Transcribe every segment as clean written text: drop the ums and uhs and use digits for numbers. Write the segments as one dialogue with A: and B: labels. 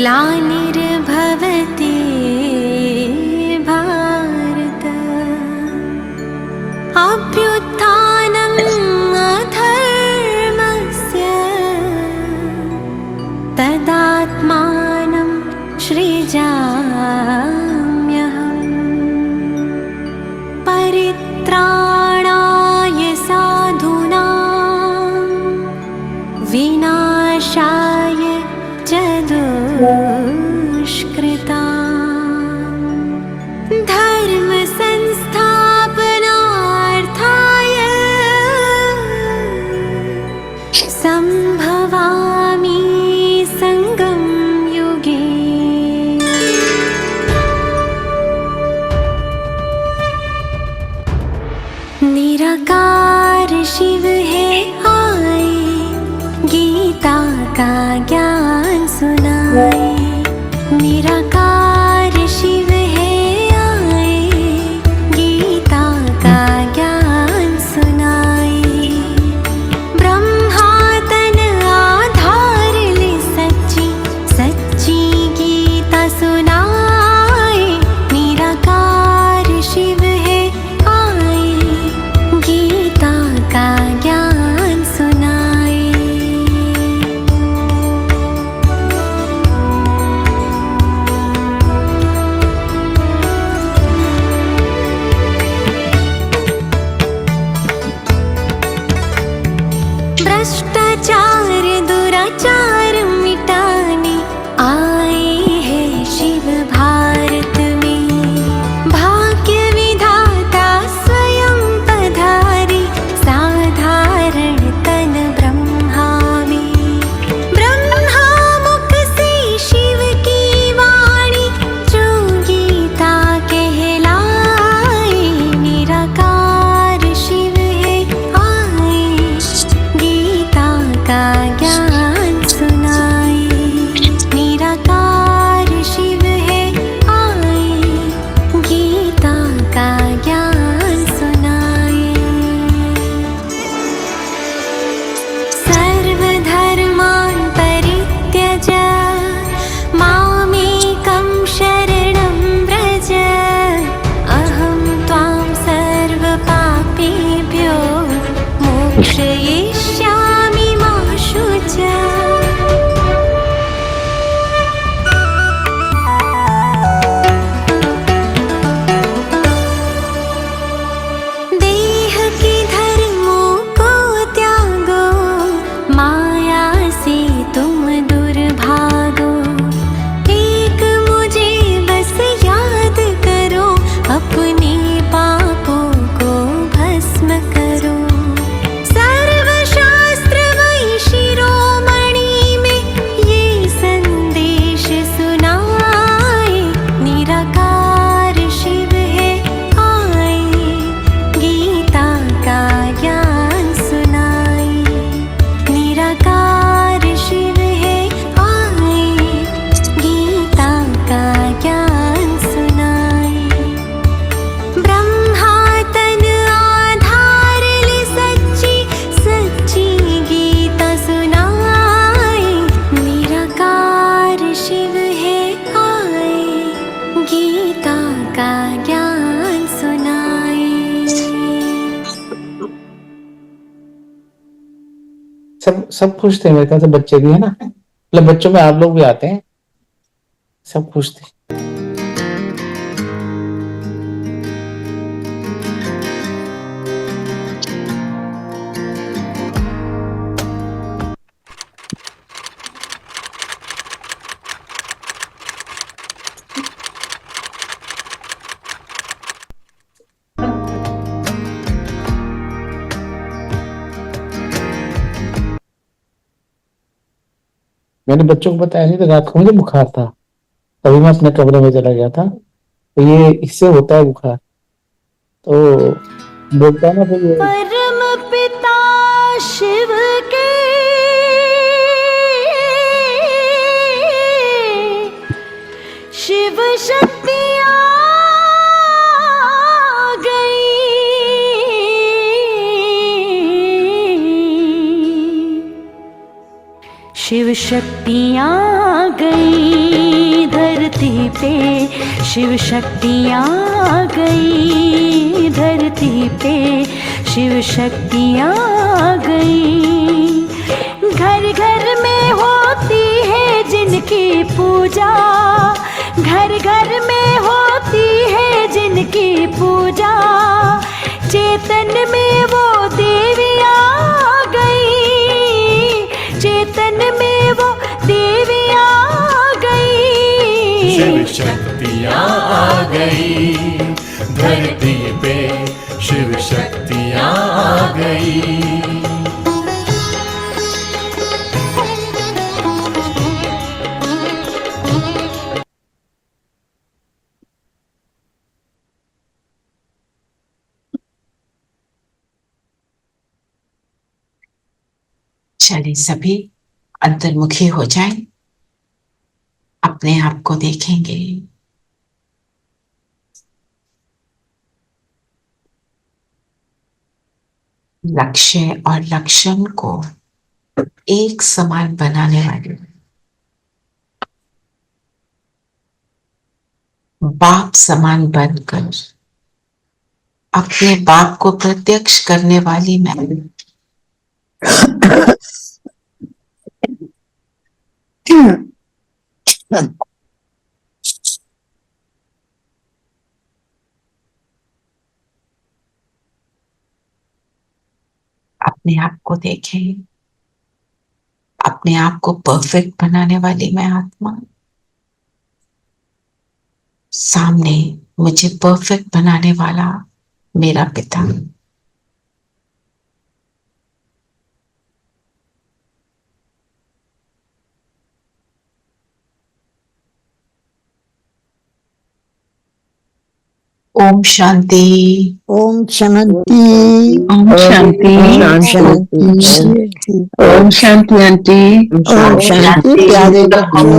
A: ग्लानिर्भवति भारत अभ्युत्थानम् अधर्मस्य तदात्मानं सृजाम्यहम् परित्राणाय साधूनां विनाशाय च दुष्कृताम् धर्म संस्थापनार्थाय संभवामि संगम युगे। निराकार शिव है आए, गीता का ज्ञान सुनाए। निराकार शिव है आए, गीता का ज्ञान सुनाए। ब्रह्मा तन आधार ले सच्ची सच्ची गीता सुनाए। निराकार शिव है आए, गीता का ज्ञान सुनाए। भ्रष्टाचार दुराचार मिटाने आए हैं शिव भारत में। भाग्य विधाता स्वयं पधारे, साधारण तन ब्रह्मा में। ब्रह्मा मुख से शिव की वाणी, जो गीता कहलाए। निराकार शिव है आए, गीता का ज्ञान सुनाए। निराकार शिव है आए, गीता का ज्ञान सुनाए। सर्वधर्मान् परित्यज मामेकं शरणं व्रज। अहं त्वां सर्वपापेभ्यो मोक्षयिष्यामि मा शुचा। देह के धर्मों को त्यागो, माया से तुम दूर भागो। एक मुझे बस याद करो, अपने पापों को भस्म करो। सर्वशास्त्र वही शिरोमणि में ये संदेश सुनाए। निराकार शिव है आए, गीता का ज्ञान सुनाए। निराकार शिव है आए, गीता का ज्ञान सुनाए। ब्रह्मा तन आधार ले सच्ची सच्ची गीता सुनाए। निराकार शिव है आए, गीता का ज्ञान सुनाए।
B: सब खुश थे मेरे ख्याल से, बच्चे भी है ना, मतलब बच्चों में आप लोग भी आते हैं, सब खुश थे। मैंने बच्चों को बताया नहीं था, रात को मुझे बुखार था, तभी मैं अपने कमरे में चला गया था। तो ये इससे होता है बुखार, तो बोलता है ना फिर ये
A: परम पिता शिव के शिव शक्तियाँ गई। शिव शक्तियाँ गई धरती पे, शिव शक्तियाँ गई धरती पे, शिव शक्तियाँ गई। घर घर में होती है जिनकी पूजा, घर घर में होती है जिनकी पूजा, चेतन में वो देवियाँ गई, चेतन में वो देवियाँ गई।
C: शिव शक्तियाँ आ गई धरती पे, शिव शक्तियाँ आ गई।
D: चलिए सभी अंतर्मुखी हो जाएं, अपने आप को देखेंगे। लक्ष्य और लक्षण को एक समान बनाने वाले बाप समान बनकर अपने बाप को प्रत्यक्ष करने वाली मैं अपने आप को देखें, अपने आप को परफेक्ट बनाने वाली मैं आत्मा, सामने मुझे परफेक्ट बनाने वाला मेरा पिता। ओम शांति।
E: ओम शांति।
F: ओम शांति।
E: ओम शांति।
F: ओम शांति आंटी।
E: ओम शांति प्यारे बच्चों।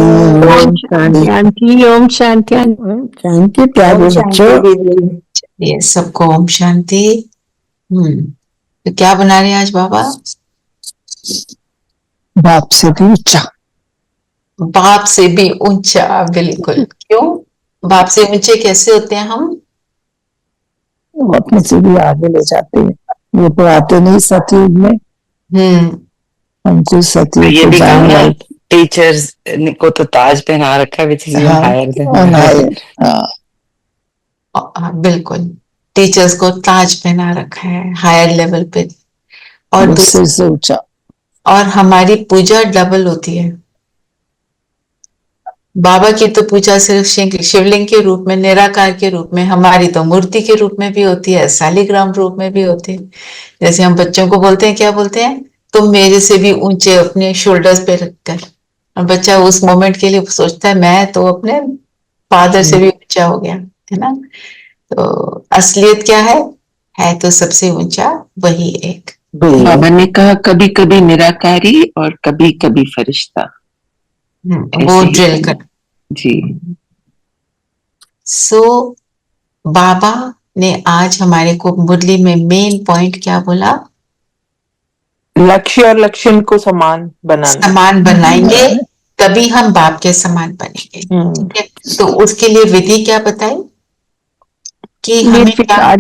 F: ओम शांति आंटी। ओम शांति आंटी।
E: ओम शांति प्यारे बच्चों।
D: ये सबको ओम शांति। तो क्या बना रहे हैं आज बाबा?
E: बाप से भी ऊंचा।
D: बाप से भी ऊंचा, बिल्कुल। क्यों बाप से ऊंचे कैसे होते हैं हम?
E: वो अपने से भी आगे ले जाते हैं। वो तो आते नहीं सतयुग में, हमको सतयुग
F: ये
E: को
F: भी
E: जाने
F: कहा
E: वाले।
F: टीचर्स को तो ताज पहना रखा है, which is even higher than
D: बिल्कुल, टीचर्स को ताज पहना रखा है हायर लेवल पे। और
E: दूसरे से ऊंचा।
D: और हमारी पूजा डबल होती है। बाबा की तो पूजा सिर्फ शिवलिंग के रूप में, निराकार के रूप में, हमारी तो मूर्ति के रूप में भी होती है, शालिग्राम रूप में भी होती है। जैसे हम बच्चों को बोलते हैं, क्या बोलते हैं? तुम मेरे से भी ऊंचे अपने शोल्डर्स पे रखकर। और बच्चा उस मोमेंट के लिए सोचता है मैं तो अपने फादर से भी ऊंचा हो गया, है ना? तो असलियत क्या है तो सबसे ऊंचा वही एक।
F: बाबा ने कहा कभी कभी निराकारी और कभी कभी फरिश्ता।
D: वो ड्रिल कर
F: जी।
D: सो बाबा ने आज हमारे को मुरली में मेन पॉइंट क्या बोला?
G: लक्ष्य और लक्षण को समान बनाना।
D: समान बनाएंगे तभी हम बाप के समान बनेंगे। ठीक है, तो उसके लिए विधि क्या बताई कि हमें क्या?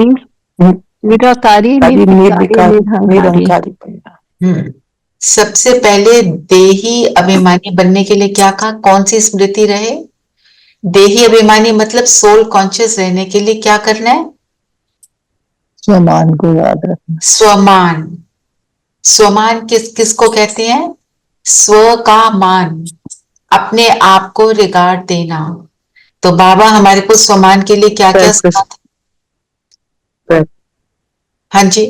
G: निराकारी निरंकारी बनना।
D: सबसे पहले देही अभिमानी बनने के लिए क्या कहा? कौन सी स्मृति रहे? देही अभिमानी मतलब सोल कॉन्शियस रहने के लिए क्या करना है?
E: स्वमान को याद रखना।
D: स्वमान। स्वमान किसको कहते हैं? स्व का मान, अपने आप को रिगार्ड देना। तो बाबा हमारे को स्वमान के लिए क्या क्या सिखाते? हाँ जी,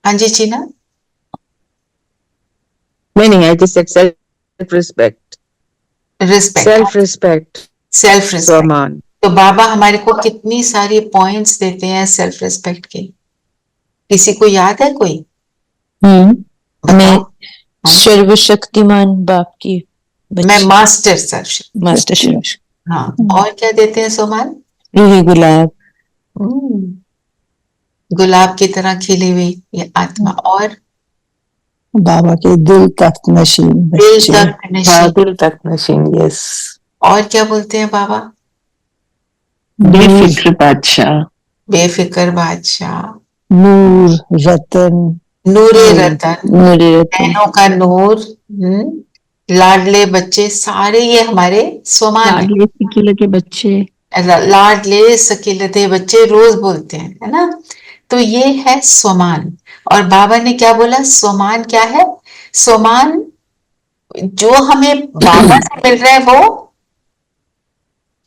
D: हाँ जी चीना।
G: नहीं, I just said self respect.
D: Respect,
G: Self respect.
D: Self respect.
G: स्वमान।
D: तो बाबा हमारे को कितनी सारी पॉइंट्स देते हैं सेल्फ रिस्पेक्ट के। किसी को याद है कोई?
H: मैं सर्वशक्तिमान बाप की
D: मैं मास्टर सर्वशक्ति।
H: मास्टर सर्वशक्ति।
D: हाँ, और क्या देते हैं सोमान?
H: रूही गुलाब।
D: गुलाब की तरह खिली हुई ये आत्मा। और
E: बाबा के दिल तक नशीन
D: दिल
E: बच्चे।
D: तक
G: हाँ,
D: नशीन।
G: दिल तक नशीन, यस।
D: और क्या बोलते हैं बाबा?
F: बेफिक्र बादशाह,
D: बेफिक्र बादशाह,
E: नूर रतन,
D: नूरे रतन,
H: नूरे रतन,
D: नैनों का नूर, लाडले बच्चे, सारे ये हमारे स्वमान है।
A: लाडले सिकी लगे बच्चे,
D: लाडले सकीलते बच्चे रोज बोलते हैं, है ना? तो ये है स्वमान। और बाबा ने क्या बोला? स्वमान क्या है? स्वमान जो हमें बाबा से मिल रहा है वो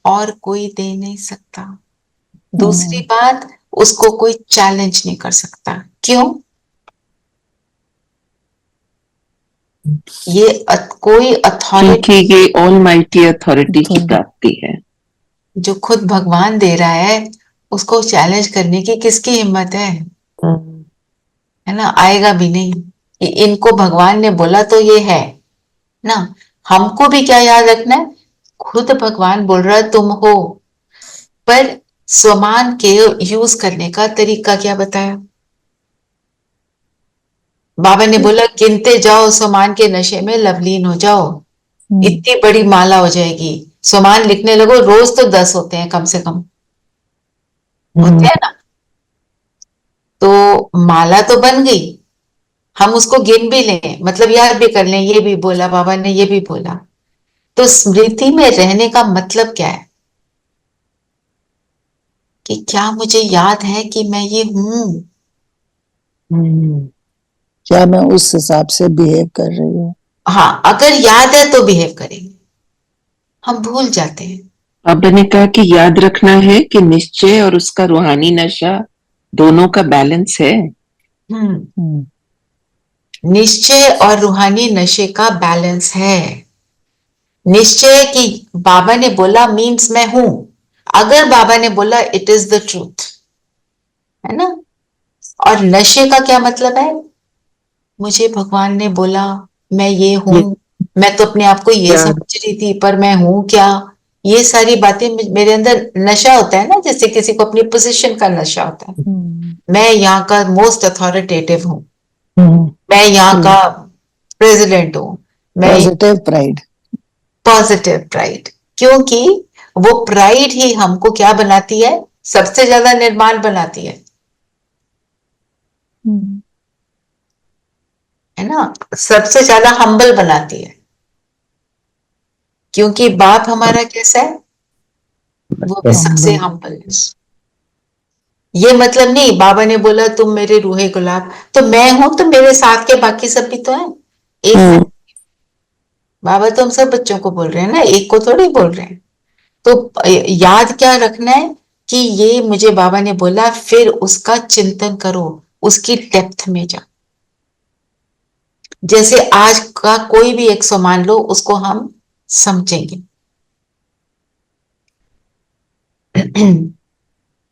D: और कोई दे नहीं सकता। दूसरी बात, उसको कोई चैलेंज नहीं कर सकता। क्यों? ये कोई अथॉरिटी
F: क्योंकि ये ऑलमाइटी अथॉरिटी की प्राप्ति है।
D: जो खुद भगवान दे रहा है, उसको चैलेंज करने की किसकी हिम्मत है ना? आएगा भी नहीं। इनको भगवान ने बोला तो ये है ना। हमको भी क्या याद रखना है? खुद भगवान बोल रहा है तुम हो, पर स्वमान के यूज करने का तरीका क्या बताया? बाबा ने बोला गिनते जाओ, स्वमान के नशे में लवलीन हो जाओ, इतनी बड़ी माला हो जाएगी। स्वमान लिखने लगो, रोज तो 10 होते हैं कम से कम, होते हैं ना? तो माला तो बन गई, हम उसको गिन भी लें, मतलब याद भी कर लें, ये भी बोला बाबा ने, ये भी बोला। तो स्मृति में रहने का मतलब क्या है? कि क्या मुझे याद है कि मैं ये हूं?
E: क्या मैं उस हिसाब से बिहेव कर रही हूँ?
D: हाँ, अगर याद है तो बिहेव करेंगे, हम भूल जाते हैं।
F: बाबा ने कहा कि याद रखना है कि निश्चय और उसका रूहानी नशा दोनों का बैलेंस है।
D: निश्चय और रूहानी नशे का बैलेंस है। निश्चय कि बाबा ने बोला मीन्स मैं हूं। अगर बाबा ने बोला इट इज द ट्रूथ, है ना? और नशे का क्या मतलब है? मुझे भगवान ने बोला मैं ये हूं, मैं तो अपने आप को ये समझ रही थी, पर मैं हूं क्या? ये सारी बातें मेरे अंदर नशा होता है ना, जैसे किसी को अपनी पोजीशन का नशा होता है। मैं यहाँ का मोस्ट अथॉरिटेटिव हूँ, मैं यहाँ का प्रेसिडेंट हूँ, मैं
E: पॉजिटिव प्राइड।
D: Positive pride. क्योंकि वो प्राइड ही हमको क्या बनाती है? सबसे ज्यादा निर्माण बनाती है ना? सबसे ज्यादा हम्बल बनाती है। क्योंकि बाप हमारा कैसा है? वो भी सबसे हम्बल है। ये मतलब नहीं बाबा ने बोला तुम मेरे रूहे गुलाब, तो मैं हूं तो मेरे साथ के बाकी सब भी तो हैं। एक बाबा तो हम सब बच्चों को बोल रहे हैं ना, एक को थोड़ी बोल रहे हैं। तो याद क्या रखना है कि ये मुझे बाबा ने बोला, फिर उसका चिंतन करो, उसकी डेप्थ में जाओ। जैसे आज का कोई भी एक सौ मान लो, उसको हम समझेंगे।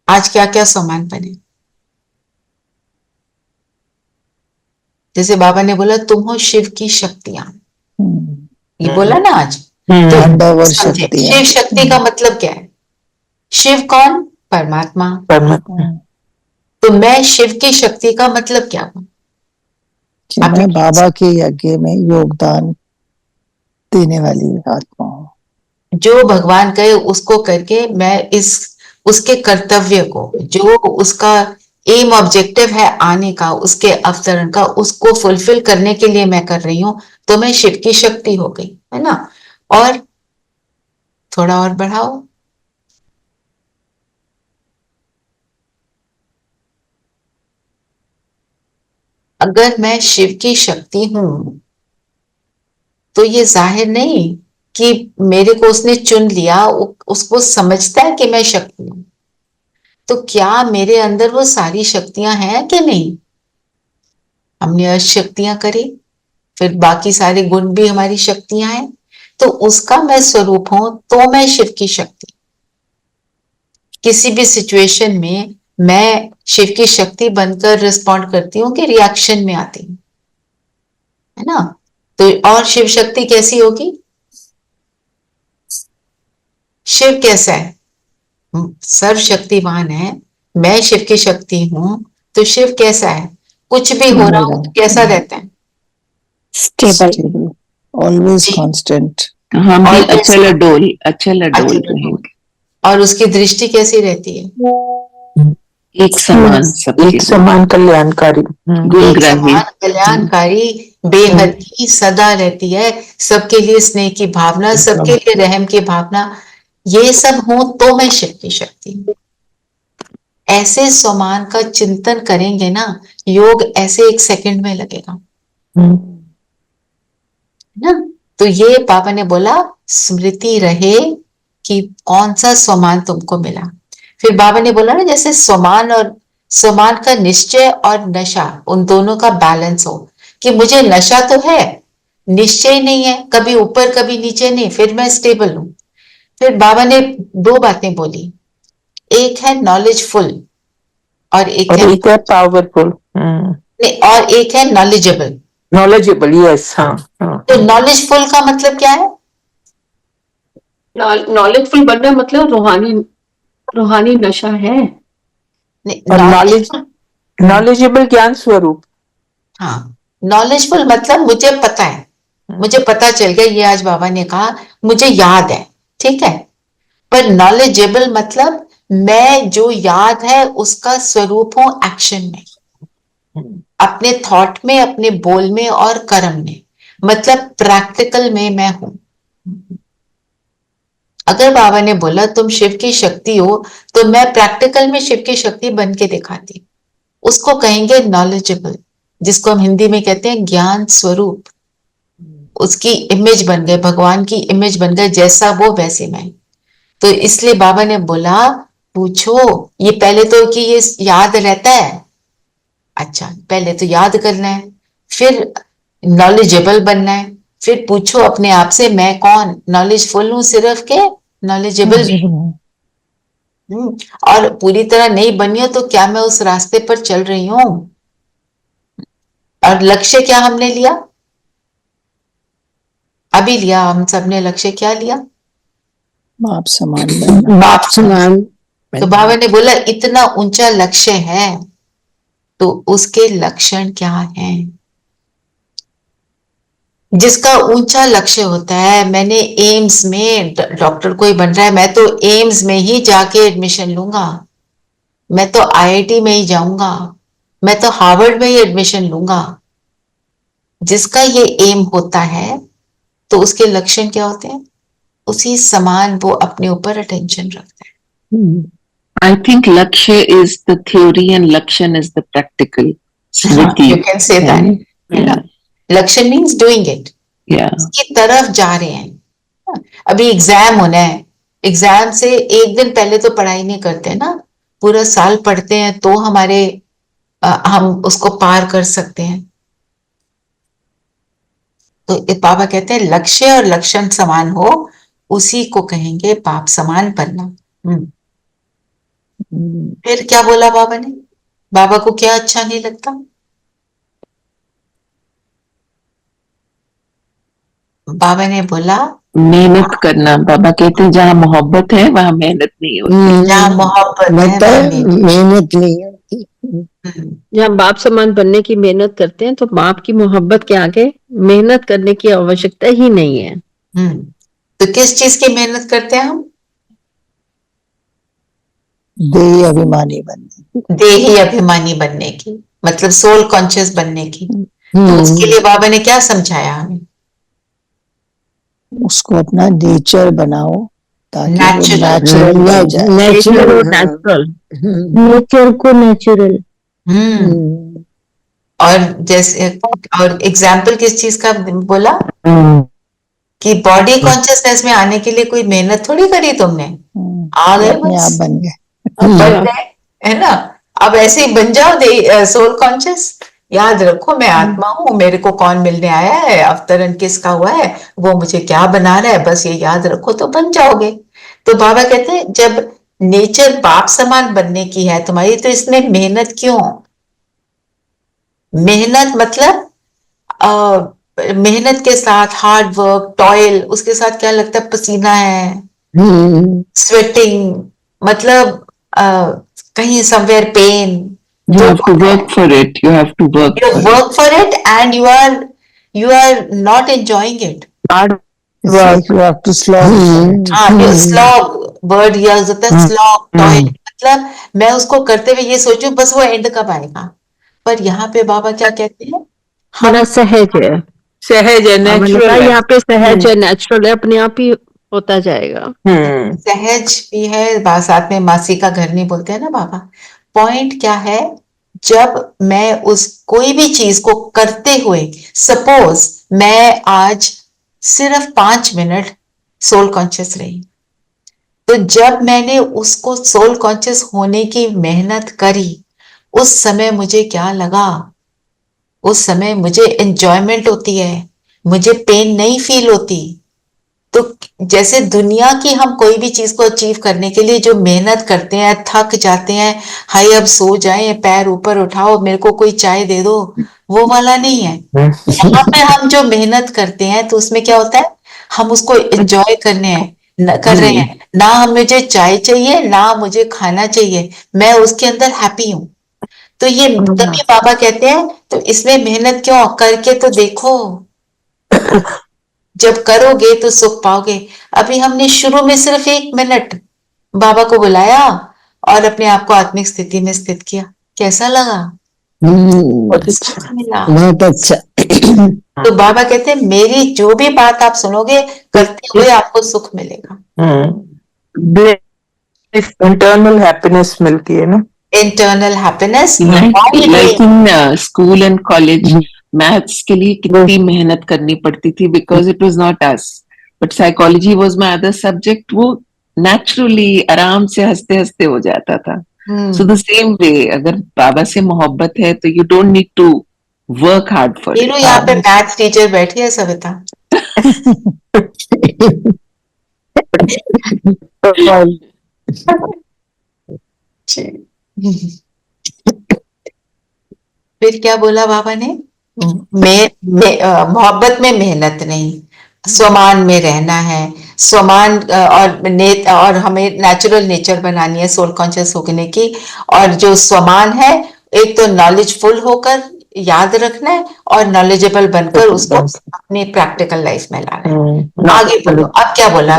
D: आज क्या क्या सामान बने? जैसे बाबा ने बोला तुम हो शिव की शक्तियां, ये बोला ना आज। तो समझे शिव शक्ति का मतलब क्या है? शिव कौन? परमात्मा। तो मैं शिव की शक्ति का मतलब क्या हूं?
E: मैं बाबा के यज्ञ में योगदान देने वाली आत्मा हूँ।
D: जो भगवान कहे उसको करके मैं इस उसके कर्तव्य को, जो उसका एम ऑब्जेक्टिव है आने का, उसके अवतरण का, उसको फुलफिल करने के लिए मैं कर रही हूं, तो मैं शिव की शक्ति हो गई, है ना? और थोड़ा और बढ़ाओ, अगर मैं शिव की शक्ति हूं तो ये जाहिर नहीं कि मेरे को उसने चुन लिया, उसको समझता है कि मैं शक्ति हूं। तो क्या मेरे अंदर वो सारी शक्तियां हैं कि नहीं? हमने अशक्तियां करी, फिर बाकी सारे गुण भी हमारी शक्तियां हैं, तो उसका मैं स्वरूप हूं, तो मैं शिव की शक्ति। किसी भी सिचुएशन में मैं शिव की शक्ति बनकर रिस्पॉन्ड करती हूँ कि रिएक्शन में आती हूँ, है ना? तो और शिव शक्ति कैसी होगी? शिव कैसा है? सर्वशक्तिवान है। मैं शिव की शक्ति हूं, तो शिव कैसा है? कुछ भी हो रहा हो तो कैसा रहता है?
E: स्टेबल, ऑलवेज
D: जी।
E: कांस्टेंट।
F: तो हम भी
D: Always-
F: अचल अडोल
D: अचल
F: रहेंगे,
D: और उसकी दृष्टि कैसी रहती है?
F: एक समान सबके
G: एक समान कल्याणकारी।
D: एक
F: गुणग्राही।
D: समान कल्याणकारी, बेहद ही सदा रहती है, सबके लिए स्नेह की भावना, सबके लिए रहम की भावना, ये सब हो तो मैं शिव की शक्ति हूं। ऐसे समान का चिंतन करेंगे ना, योग ऐसे 1 सेकंड में लगेगा ना। तो ये पापा ने बोला स्मृति रहे कि कौन सा स्वमान तुमको मिला। फिर बाबा ने बोला ना, जैसे स्वमान और स्वमान का निश्चय और नशा, उन दोनों का बैलेंस हो, कि मुझे नशा तो है, निश्चय नहीं है, कभी ऊपर कभी नीचे नहीं, फिर मैं स्टेबल हूं। फिर बाबा ने 2 बातें बोली, एक है नॉलेजफुल और एक
G: और
D: है
G: एक है पावरफुल,
D: नहीं, और एक है नॉलेजेबल।
G: नॉलेजेबल। यस, हाँ हाँ।
D: तो नॉलेजफुल का मतलब क्या है?
I: नॉलेजफुल बनना मतलब रूहानी नशा है।
G: और नॉलेज,
D: knowledgeable-
G: नॉलेजेबल ज्ञान स्वरूप।
D: हाँ, नॉलेजफुल मतलब मुझे पता है, मुझे पता चल गया, ये आज बाबा ने कहा, मुझे याद है, ठीक है। पर नॉलेजेबल मतलब मैं जो याद है उसका स्वरूप हूं एक्शन में, अपने थॉट में, अपने बोल में और कर्म में, मतलब प्रैक्टिकल में मैं हूं। अगर बाबा ने बोला तुम शिव की शक्ति हो, तो मैं प्रैक्टिकल में शिव की शक्ति बन के दिखाती, उसको कहेंगे नॉलेजेबल, जिसको हम हिंदी में कहते हैं ज्ञान स्वरूप। उसकी इमेज बन गए, भगवान की इमेज बन गए, जैसा वो वैसे मैं। तो इसलिए बाबा ने बोला पूछो, ये पहले तो कि ये याद रहता है, अच्छा पहले तो याद करना है, फिर नॉलेजेबल बनना है, फिर पूछो अपने आप से मैं कौन, नॉलेजफुल हूं सिर्फ के नॉलेजेबल भी। और पूरी तरह नहीं बनी हो तो क्या मैं उस रास्ते पर चल रही हूं? और लक्ष्य क्या हमने लिया, अभी लिया, हम सबने लक्ष्य क्या लिया?
E: बाप समान बनना।
H: बाप समान।
D: तो बाबा ने बोला इतना ऊंचा लक्ष्य है तो उसके लक्षण क्या हैं? जिसका ऊंचा लक्ष्य होता है, मैंने एम्स में डॉक्टर कोई बन रहा है, मैं तो एम्स में ही जाके एडमिशन लूंगा, मैं तो आईआईटी में ही जाऊंगा, मैं तो हार्वर्ड में ही एडमिशन लूंगा। जिसका ये एम होता है तो उसके लक्षण क्या होते हैं? उसी समान वो अपने ऊपर अटेंशन रखता है।
F: I think लक्ष्य is the theory and लक्षण is the practical.
D: You can say that.
F: Yeah.
D: लक्षण means doing it.
F: Yeah.
D: की तरफ जा रहे हैं। अभी एग्जाम होना है, एग्जाम से एक दिन पहले तो पढ़ाई नहीं करते ना, पूरा साल पढ़ते हैं तो हम उसको पार कर सकते हैं। तो बाबा कहते हैं लक्ष्य और लक्षण समान हो, उसी को कहेंगे बाप समान बनना। फिर क्या बोला बाबा ने? बाबा को क्या अच्छा नहीं लगता? बाबा ने बोला
F: मेहनत करना। बाबा कहते हैं जहाँ मोहब्बत है वहाँ मेहनत नहीं होती।
D: जहाँ मोहब्बत है
E: मेहनत नहीं होती।
I: जब बाप समान बनने की मेहनत करते हैं तो बाप की मोहब्बत के आगे मेहनत करने की आवश्यकता ही नहीं है।
D: तो किस चीज की मेहनत करते हैं हम?
E: देही अभिमानी बनने,
D: देही अभिमानी बनने की, मतलब सोल कॉन्शियस बनने की। तो उसके लिए बाबा ने क्या समझाया हमें?
E: उसको अपना नेचर बनाओ ताकि
D: Natural.
E: नेचुरल हो जाए।
H: नेचर को नेचुरल।
D: और जैसे, और एग्जाम्पल किस चीज का बोला? कि बॉडी कॉन्शियसनेस में आने के लिए कोई मेहनत थोड़ी करी तुमने, आ गए
E: अपने आप
D: बस,
E: बन गए।
D: अब बन गए, है ना। अब ऐसे ही बन जाओ सोल कॉन्शियस। याद रखो मैं आत्मा हूं, मेरे को कौन मिलने आया है, अवतरण किसका हुआ है, वो मुझे क्या बना रहा है, बस ये याद रखो तो बन जाओगे। तो बाबा कहते हैं जब नेचर बाप समान बनने की है तुम्हारी, तो इसमें मेहनत क्यों? मेहनत मतलब मेहनत के साथ हार्ड वर्क, टॉयल, उसके साथ क्या लगता है? पसीना है, स्वेटिंग, मतलब कहीं somewhere pain.
F: You have to work for it. You have to work
D: You
F: for it.
D: work for it and you are not enjoying it.
E: It's like you have to slog for it.
D: हाँ, ये slog word use होता है, slog toilet, मतलब मैं उसको करते हुए ये सोचूं बस वो एंड कब आएगा। पर यहाँ पे बाबा क्या कहते हैं,
I: बड़ा सहज है।
G: सहज है,
I: बाबा ने कहा
G: नेचुरल है।
I: यहाँ पे सहज है, नेचुरल है, अपने आप ही होता जाएगा।
D: सहज भी है, साथ में मासी का घर नहीं बोलते हैं ना बाबा। पॉइंट क्या है, जब मैं उस कोई भी चीज को करते हुए, सपोज मैं आज सिर्फ 5 मिनट सोल कॉन्शियस रही, तो जब मैंने उसको सोल कॉन्शियस होने की मेहनत करी, उस समय मुझे क्या लगा, उस समय मुझे एंजॉयमेंट होती है, मुझे पेन नहीं फील होती। तो जैसे दुनिया की हम कोई भी चीज को अचीव करने के लिए जो मेहनत करते हैं, थक जाते हैं, हाय अब सो जाए, पैर ऊपर उठाओ, मेरे को कोई चाय दे दो, वो वाला नहीं है। यहाँ पे हम जो मेहनत करते हैं तो उसमें क्या होता है, हम उसको एंजॉय कर रहे हैं, ना हम मुझे चाय चाहिए ना मुझे खाना चाहिए, मैं उसके अंदर हैप्पी हूं। तो ये तभी बाबा कहते हैं तो इसमें मेहनत क्यों, करके तो देखो, जब करोगे तो सुख पाओगे। अभी हमने शुरू में सिर्फ 1 मिनट बाबा को बुलाया और अपने आप को आत्मिक स्थिति में स्थित किया, कैसा लगा? सुख मिला।
E: बहुत अच्छा।
D: तो बाबा कहते हैं मेरी जो भी बात आप सुनोगे, करते हुए आपको सुख मिलेगा।
G: इंटरनल हैप्पीनेस मिलती है ना।
D: Internal happiness.
F: Like in school and college maths के लिए कितनी मेहनत करनी पड़ती थी, because it was not us, but psychology was my other subject, वो नेचुरली आराम से हंसते हंसते हो जाता था। सो द सेम वे, अगर बाबा से मोहब्बत है तो you don't need to work hard for it.
D: यहाँ पे मैथ टीचर बैठी है सविता। फिर क्या बोला बाबा ने, मोहब्बत में मेहनत नहीं, स्वमान में रहना है, स्वमान और हमें नेचुरल नेचर बनानी है सोल कॉन्शियस होने की। और जो स्वमान है, एक तो नॉलेजफुल होकर याद रखना है और नॉलेजेबल बनकर उसको अपनी प्रैक्टिकल लाइफ में लाना है। आगे बोलो, अब क्या बोला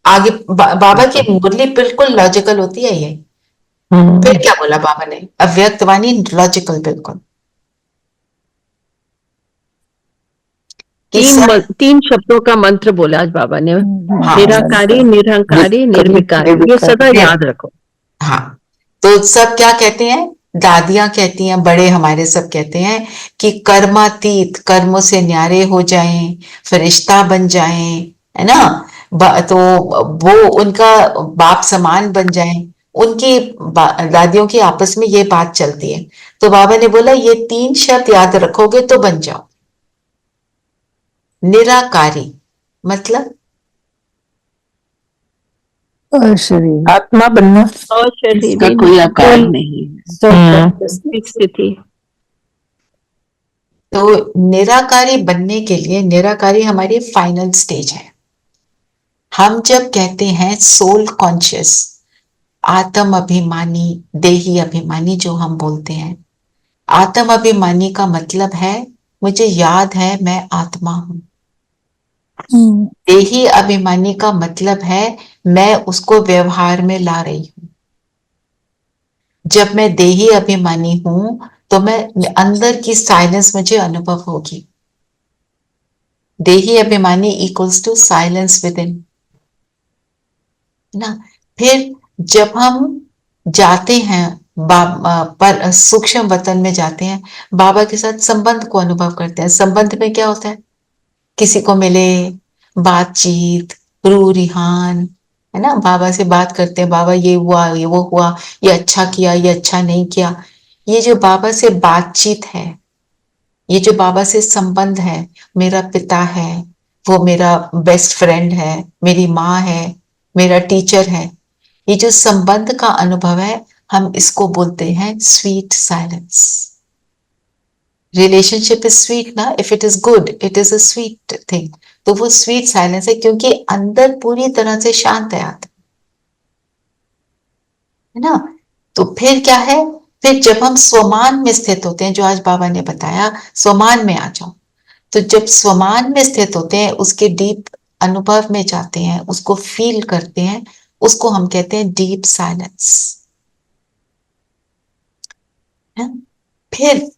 D: आगे? बाबा की मुरली बिल्कुल लॉजिकल होती है ये। फिर क्या बोला बाबा ने, अव्यक्त वाणी लॉजिकल बिल्कुल।
I: तीन शब्दों का मंत्र बोला आज बाबा ने, निराकारी, निरहंकारी, निर्विकारी, ये सदा याद रखो।
D: हाँ, तो सब क्या कहते हैं, दादियां कहती हैं, बड़े हमारे सब कहते हैं कि कर्मातीत, कर्मों से न्यारे हो जाएं, फरिश्ता बन जाएं, है ना, तो वो उनका बाप समान बन जाएं। उनकी दादियों की आपस में ये बात चलती है। तो बाबा ने बोला ये 3 शब्द याद रखोगे तो बन जाओ। निराकारी मतलब
E: शरीर,
G: आत्मा बनना,
I: और शरीर
F: इसका कोई आकार नहीं है।
I: स्थिति।
D: तो निराकारी बनने के लिए, निराकारी हमारी फाइनल स्टेज है। हम जब कहते हैं सोल कॉन्शियस, आत्म अभिमानी, देही अभिमानी जो हम बोलते हैं, आत्म अभिमानी का मतलब है मुझे याद है मैं आत्मा हूं। देही अभिमानी का मतलब है मैं उसको व्यवहार में ला रही हूं। जब मैं देही अभिमानी हूं तो मैं अंदर की साइलेंस मुझे अनुभव होगी। देही अभिमानी equals to silence within ना। फिर जब हम जाते हैं पर सूक्ष्म वतन में जाते हैं, बाबा के साथ संबंध को अनुभव करते हैं। संबंध में क्या होता है, किसी को मिले, बातचीत, रू रिहान, है ना, बाबा से बात करते हैं, बाबा ये हुआ, ये वो हुआ, ये अच्छा किया, ये अच्छा नहीं किया। ये जो बाबा से बातचीत है, ये जो बाबा से संबंध है, मेरा पिता है, वो मेरा बेस्ट फ्रेंड है, मेरी माँ है, मेरा टीचर है, ये जो संबंध का अनुभव है, हम इसको बोलते हैं sweet silence. Relationship is sweet ना, if it is good it is a sweet thing. तो वो स्वीट साइलेंस है क्योंकि अंदर पूरी तरह से शांत है आत्मा, है ना। तो फिर क्या है, फिर जब हम स्वमान में स्थित होते हैं, जो आज बाबा ने बताया, स्वमान में आ जाओ, तो जब स्वमान में स्थित होते हैं, उसके डीप अनुभव में जाते हैं, उसको फील करते हैं, उसको हम कहते हैं डीप साइलेंस। फिर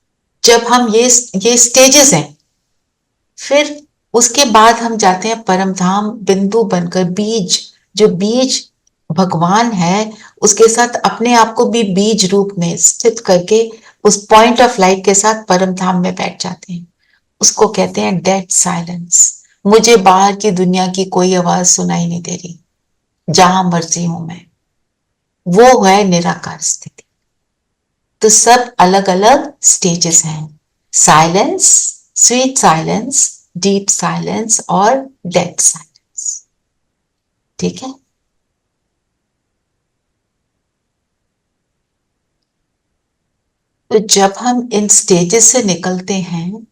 D: जब हम ये स्टेजेस हैं, फिर उसके बाद हम जाते हैं परम धाम बिंदु बनकर, बीज, जो बीज भगवान है उसके साथ अपने आप को भी बीज रूप में स्थित करके उस पॉइंट ऑफ लाइट के साथ परम धाम में बैठ जाते हैं। उसको कहते हैं डेड साइलेंस। मुझे बाहर की दुनिया की कोई आवाज सुनाई नहीं दे रही, जहां मर्जी हूं मैं, वो है निराकार स्थिति। तो सब अलग अलग स्टेजेस हैं, silence, sweet silence, deep silence और डेड साइलेंस। ठीक है। तो जब हम इन स्टेजेस से निकलते हैं,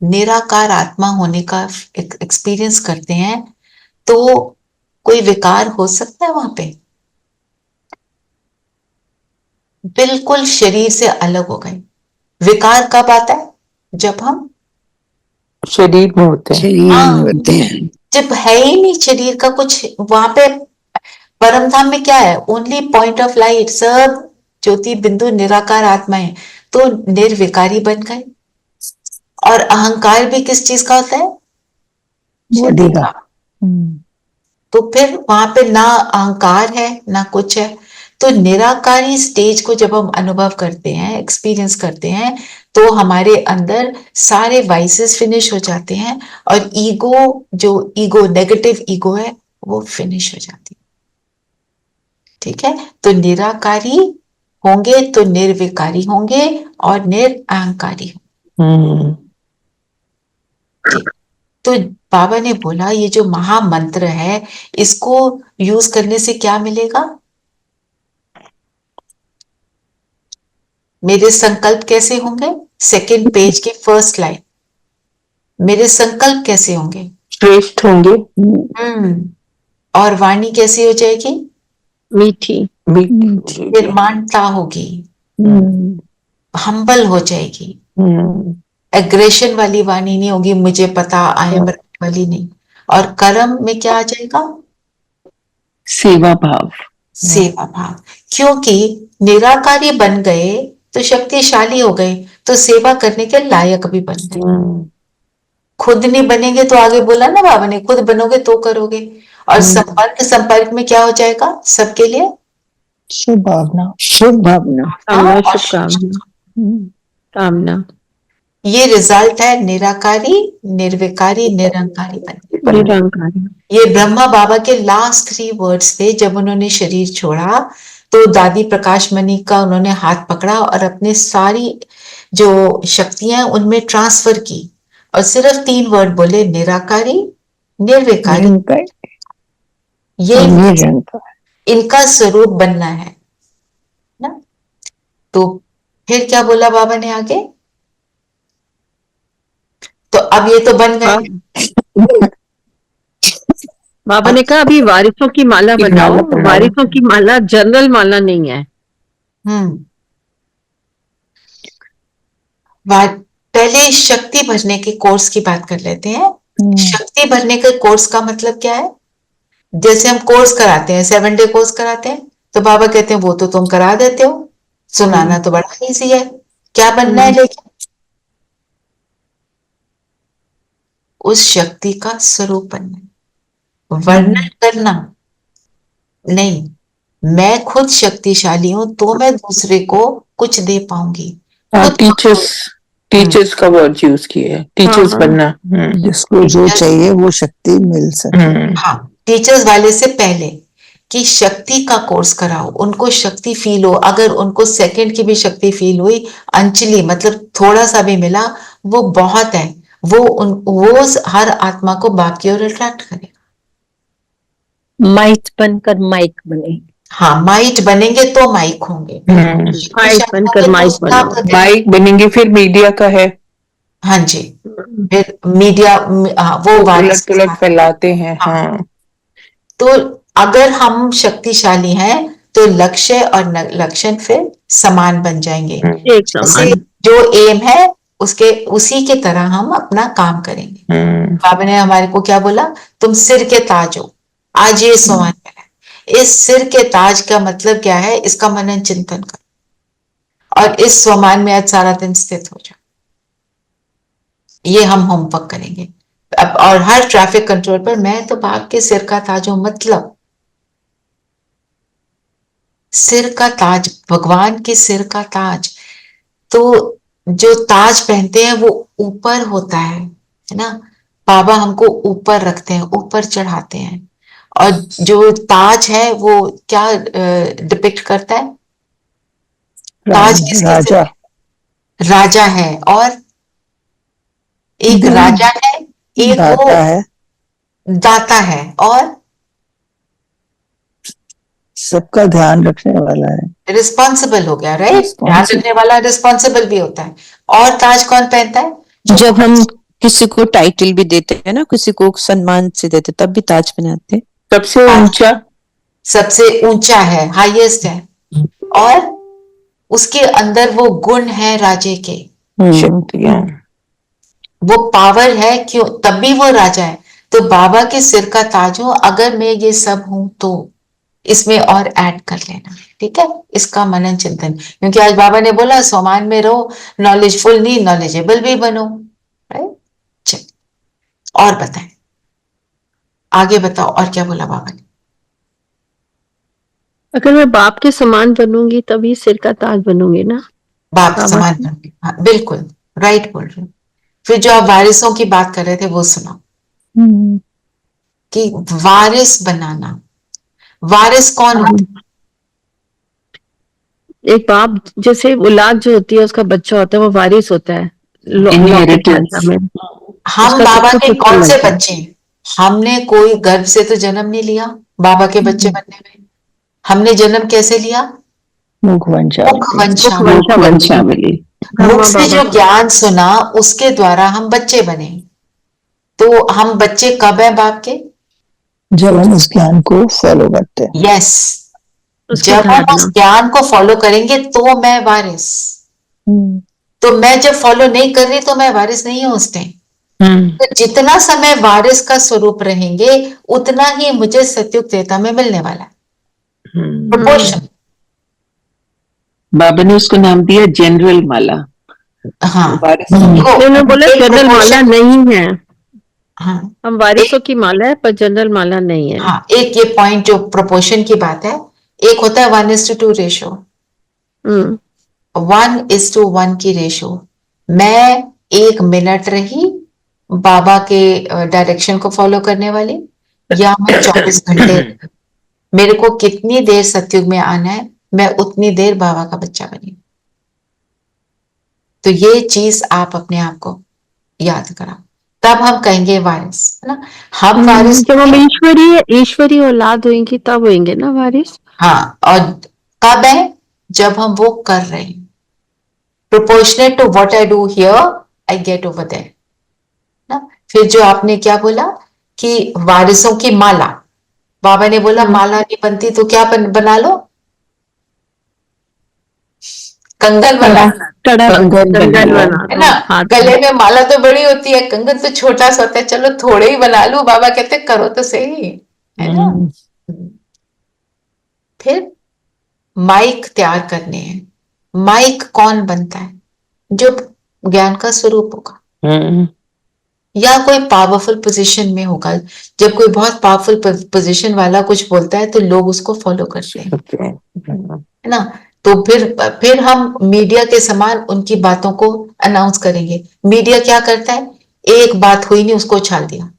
D: निराकार आत्मा होने का एक्सपीरियंस करते हैं, तो कोई विकार हो सकता है वहां पे? बिल्कुल शरीर से अलग हो गए। विकार कब आता है? जब हम
G: शरीर में होते हैं।
E: शरीर में होते हैं।
D: जब है ही नहीं शरीर का कुछ, वहां पे परम धाम में क्या है? ओनली पॉइंट ऑफ लाइट, सब ज्योति बिंदु निराकार आत्मा है। तो निर्विकारी बन गए। और अहंकार भी किस चीज का होता है?
E: बॉडी का।
D: तो फिर वहां पे ना अहंकार है ना कुछ है। तो निराकारी स्टेज को जब हम अनुभव करते हैं, एक्सपीरियंस करते हैं, तो हमारे अंदर सारे वाइसेस फिनिश हो जाते हैं और ईगो, जो ईगो, नेगेटिव ईगो है, वो फिनिश हो जाती है। ठीक है। तो निराकारी होंगे तो निर्विकारी होंगे और निरअहंकारी होंगे। ठीक। तो बाबा ने बोला ये जो महामंत्र है, इसको यूज करने से क्या मिलेगा? मेरे संकल्प कैसे होंगे? सेकंड पेज के फर्स्ट लाइन, मेरे संकल्प कैसे होंगे?
G: श्रेष्ठ होंगे।
D: और वाणी कैसी हो जाएगी?
I: मीठी।
D: निर्माणता होगी, हम्बल हो जाएगी। एग्रेशन वाली वाणी नहीं होगी, मुझे पता, आई एम वाली नहीं। और कर्म में क्या आ जाएगा?
F: सेवा भाव।
D: सेवा भाव। क्योंकि निराकारी बन गए तो शक्तिशाली हो गए, तो सेवा करने के लायक भी बन गए। खुद नहीं बनेंगे तो, आगे बोला ना बाबा ने, खुद बनोगे तो करोगे। और संपर्क में क्या हो जाएगा? सबके लिए
E: शुभ भावना। शुभ भावना।
I: कामना, शुभकामना, कामना।
D: ये रिजल्ट है निराकारी, निर्विकारी, निरंकारी बनने।
I: निरंकारी।
D: ये ब्रह्मा बाबा के लास्ट 3 वर्ड्स थे। जब उन्होंने शरीर छोड़ा तो दादी प्रकाश मणि का उन्होंने हाथ पकड़ा और अपने सारी जो शक्तियां उनमें ट्रांसफर की और सिर्फ 3 वर्ड बोले, निराकारी, निर्विकारी, ये इनका स्वरूप बनना है ना। तो फिर क्या बोला बाबा ने आगे? तो अब ये तो बन गए।
I: बाबा ने कहा अभी वारिसों की माला बनाओ। वारिसों की माला जनरल माला नहीं है।
D: पहले शक्ति भरने के कोर्स की बात कर लेते हैं। शक्ति भरने के कोर्स का मतलब क्या है? जैसे हम कोर्स कराते हैं, 7 डे कोर्स कराते हैं, तो बाबा कहते हैं वो तो तुम करा देते हो, सुनाना तो बड़ा इजी है, क्या बनना है? लेकिन उस शक्ति का स्वरूप बनना, वर्णन करना नहीं। मैं खुद शक्तिशाली हूं तो मैं दूसरे को कुछ दे पाऊंगी।
G: टीचर्स का वर्ड यूज किया है, टीचर्स बनना।
E: जिसको जो चाहिए वो शक्ति मिल सके।
D: हाँ, टीचर्स वाले से पहले कि शक्ति का कोर्स कराओ, उनको शक्ति फील हो। अगर उनको सेकंड की भी शक्ति फील हुई, अंचली मतलब थोड़ा सा भी मिला, वो बहुत है। वो हर आत्मा को बाप की ओर अट्रैक्ट करेगा।
H: माइट बनकर माइक बने।
D: हाँ, माइट बनेंगे तो माइक होंगे।
I: माइक बनकर माइक बनेंगे।
G: माइक बनेंगे। फिर मीडिया का है।
D: हाँ जी, फिर मीडिया वो
G: उलट फैलाते हैं। हाँ।
D: तो अगर हम शक्तिशाली हैं तो लक्ष्य और लक्षण फिर समान बन जाएंगे।
I: एक समान।
D: जो एम है उसके उसी के तरह हम अपना काम करेंगे।
G: हम्म,
D: बाबा ने हमारे को क्या बोला, तुम सिर के ताज हो। आज ये सोमान मिला है। इस सिर के ताज का मतलब क्या है, इसका मनन चिंतन करो और इस स्वमान में आज सारा दिन स्थित हो जाओ। ये हम होमवर्क करेंगे अब। और हर ट्रैफिक कंट्रोल पर मैं तो बाप के सिर का ताज हूं, मतलब सिर का ताज, भगवान के सिर का ताज। तो जो ताज पहनते हैं वो ऊपर होता है ना। बाबा हमको ऊपर रखते हैं, ऊपर चढ़ाते हैं। और जो ताज है वो क्या डिपिक्ट करता है? ताज किसके सिर
E: राजा
D: पे? राजा है, और एक राजा है, एक वो
E: दाता है,
D: दाता है, और
E: सबका ध्यान रखने वाला है।
D: रिस्पॉन्सिबल हो गया, राइट। ध्यान
E: Responsible.
D: रखने वाला रिस्पॉन्सिबल भी होता है। और ताज कौन पहनता है?
H: जब हम किसी को टाइटल भी देते हैं ना, किसी को सम्मान से देते, तब भी ताज पहनाते हैं।
G: सबसे ऊंचा,
D: सबसे ऊंचा है, हाईएस्ट है, और उसके अंदर वो गुण है राजे के,
G: शक्तियां।
D: वो पावर है, क्यों? तब भी वो राजा है। तो बाबा के सिर का ताज हो, अगर मैं ये सब हूं तो इसमें और ऐड कर लेना, ठीक है। इसका मनन चिंतन, क्योंकि आज बाबा ने बोला सोमान में रहो, नॉलेजफुल नहीं नॉलेजेबल भी बनो, राइट। चल और बताएं, आगे बताओ और क्या बोला बाबा ने।
I: अगर मैं बाप के समान बनूंगी तभी सिर का ताज बनूंगी ना।
D: बाप
I: बाबा
D: समान
I: की-
D: बनोगे, हाँ बिल्कुल राइट बोल रहे हो। फिर जो आप वारिसों की बात कर रहे थे वो सुनो, कि वारिस बनाना। वारिस कौन होता है?
I: एक बाप जैसे औलाद जो होती है उसका बच्चा होता है, वो वारिस होता है। लौकिक
F: Inheritance.
I: भाषा में
D: हम
I: उसका
D: बाबा
I: सब
D: के
I: कुछ
D: कौन से
I: मिलता है।
D: बच्चे हैं? हमने कोई गर्भ से तो जन्म नहीं लिया बाबा के बच्चे बनने में। हमने जन्म कैसे लिया?
E: मुख वंशावली।
D: मुख वंशावली।
F: मुख वंशावली।
D: मुख
I: ब्रह्मा
D: से
I: बाबा
D: जो
I: का।
D: ज्ञान सुना उसके द्वारा हम बच्चे बने। तो हम बच्चे कब हैं बाप के?
E: जब हम उस ज्ञान को फॉलो करते हैं।
D: यस,
I: उसकी
D: जब हम
I: धारणा।
D: उस ज्ञान को फॉलो करेंगे तो मैं वारिस। तो मैं जब फॉलो नहीं कर रही तो मैं वारिस नहीं हूं उस टाइम। तो जितना समय वारिस का स्वरूप रहेंगे उतना ही मुझे सत्युग त्रेता में मिलने वाला है। प्रोपोर्शन।
F: बाबा ने उसको नाम दिया जनरल माला।
D: हाँ
F: वारिस
D: देखो,
I: उन्होंने बोला
D: एक
I: जनरल माला
D: proportion-
I: नहीं है,
D: हाँ
I: हम वारिसों की माला है पर जनरल माला नहीं है।
D: हाँ, एक ये पॉइंट जो प्रोपोर्शन की बात है, एक होता है 1:2 रेशो।
I: हम्म
D: 1:1 की रेशो। मैं 1 मिनट रही बाबा के डायरेक्शन को फॉलो करने वाली, या मैं 24 घंटे। मेरे को कितनी देर सतयुग में आना है, मैं उतनी देर बाबा का बच्चा बनी। तो ये चीज आप अपने आप को याद कराओ, तब हम कहेंगे वारिस, है ना। हम वारिस
I: जब हम ईश्वरीय औलाद होंगी तब होंगे ना वारिस।
D: हाँ, और कब है? जब हम वो कर रहे हैं। Proportionate to what I do here I get over there ना। फिर जो आपने क्या बोला कि वारिसों की माला, बाबा ने बोला माला नहीं बनती तो क्या बना लो? कंगन बना,
I: कंगन बना
D: है
I: दो
D: ना।
I: हाथ
D: गले
I: में।
D: में माला तो बड़ी होती है, कंगन तो छोटा सा होता है, चलो थोड़े ही बना लूं। बाबा कहते करो तो सही, है ना। फिर माइक तैयार करने हैं। माइक कौन बनता है? जो ज्ञान का स्वरूप होगा या कोई पावरफुल पोजीशन में होगा। जब कोई बहुत पावरफुल पोजीशन वाला कुछ बोलता है तो लोग उसको फॉलो करते हैं, है ना। तो फिर हम मीडिया के समान उनकी बातों को अनाउंस करेंगे। मीडिया क्या करता है? एक बात हुई नहीं उसको उछाल दिया।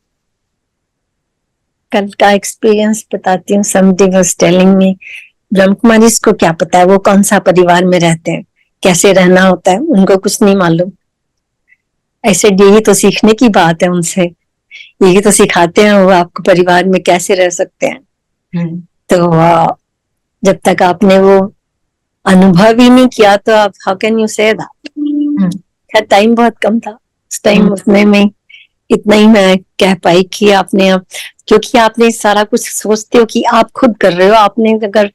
H: कल का एक्सपीरियंस बताती हूँ। Somebody was telling me, Brahma Kumari को क्या पता है वो कौन सा परिवार में रहते हैं, कैसे रहना होता है, उनको कुछ नहीं मालूम। ऐसे यही तो सीखने की बात है उनसे, यही तो सिखाते हैं वो आपको परिवार में कैसे रह सकते हैं। तो जब तक आपने वो अनुभव ही नहीं किया तो आप how can you say that. खैर टाइम बहुत कम था उस टाइम, उसमें में इतना ही मैं कह पाई कि आपने, क्योंकि आपने सारा कुछ सोचते हो कि आप खुद कर रहे हो। आपने अगर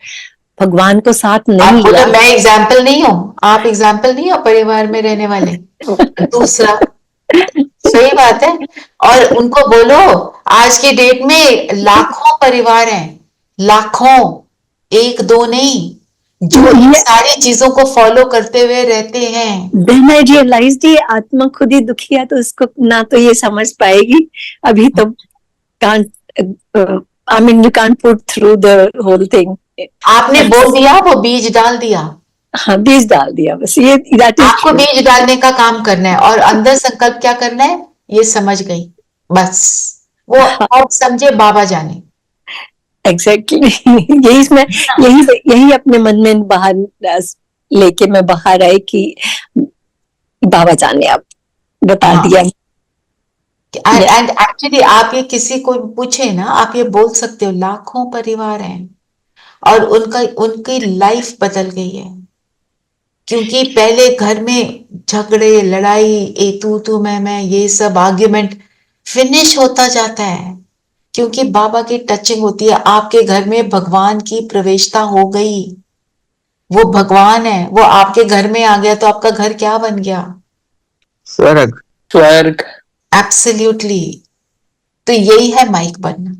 H: भगवान को साथ
D: आप
H: नहीं
D: बोलो
H: लिया।
D: मैं एग्जाम्पल नहीं हूँ, आप एग्जाम्पल नहीं हो परिवार में रहने वाले। दूसरा, सही बात है। और उनको बोलो आज के डेट में लाखों परिवार हैं, लाखों, एक दो नहीं, जो इन सारी चीजों को फॉलो करते हुए रहते हैं।
H: देन आई रियलाइज्ड ये आत्मा खुद ही दुखी है, तो उसको ना तो ये समझ पाएगी अभी, तो can't, I mean you can't put through the whole thing.
D: आपने बोल दिया, वो बीज डाल दिया।
H: हाँ, बीज डाल दिया बस, ये दैट
D: आपको
H: इज
D: बीज डालने का काम करना है, और अंदर संकल्प क्या करना है, ये समझ गई बस। वो अब समझे, बाबा जाने।
H: एग्जैक्टली यही मैं यही अपने मन में बाहर लेके मैं बाहर आई कि बाबा जाने, आप बता दिया।
D: एंड एक्चुअली आप ये किसी को पूछे ना, आप ये बोल सकते हो लाखों परिवार हैं और उनकी लाइफ बदल गई है, क्योंकि पहले घर में झगड़े, लड़ाई, ए तू मैं, ये सब आर्ग्यूमेंट फिनिश होता जाता है, क्योंकि बाबा की टचिंग होती है। आपके घर में भगवान की प्रवेशता हो गई, वो भगवान है, वो आपके घर में आ गया, तो आपका घर क्या बन गया?
G: स्वर्ग। स्वर्ग।
D: एब्सोल्युटली। तो यही है माइक बनना।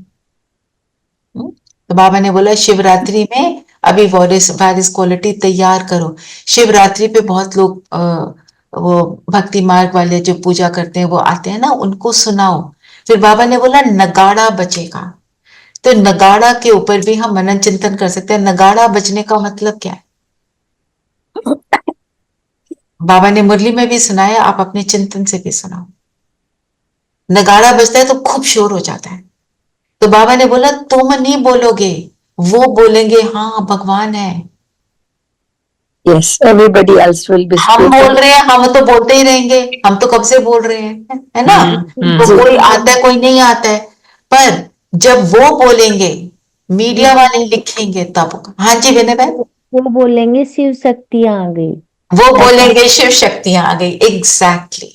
D: तो बाबा ने बोला शिवरात्रि में अभी वारिस क्वालिटी तैयार करो। शिवरात्रि पे बहुत लोग वो भक्ति मार्ग वाले जो पूजा करते हैं वो आते हैं ना, उनको सुनाओ। फिर बाबा ने बोला नगाड़ा बजेगा, तो नगाड़ा के ऊपर भी हम मनन चिंतन कर सकते हैं। नगाड़ा बजने का मतलब क्या है? बाबा ने मुरली में भी सुनाया, आप अपने चिंतन से भी सुनाओ। नगाड़ा बजता है तो खूब शोर हो जाता है, तो बाबा ने बोला तुम नहीं बोलोगे, वो बोलेंगे हाँ भगवान है।
H: Yes, everybody else will be
D: हम बोल रहे हैं, हम तो बोलते ही रहेंगे, हम तो कब से बोल रहे हैं, है ना? तो कोई आता है, कोई नहीं आता है, पर जब वो बोलेंगे, मीडिया वाले लिखेंगे, तब हाँ जी बेने बहन,
A: वो बोलेंगे शिव शक्ति आ गई।
D: वो बोलेंगे शिव शक्तियां आ गई। एग्जैक्टली।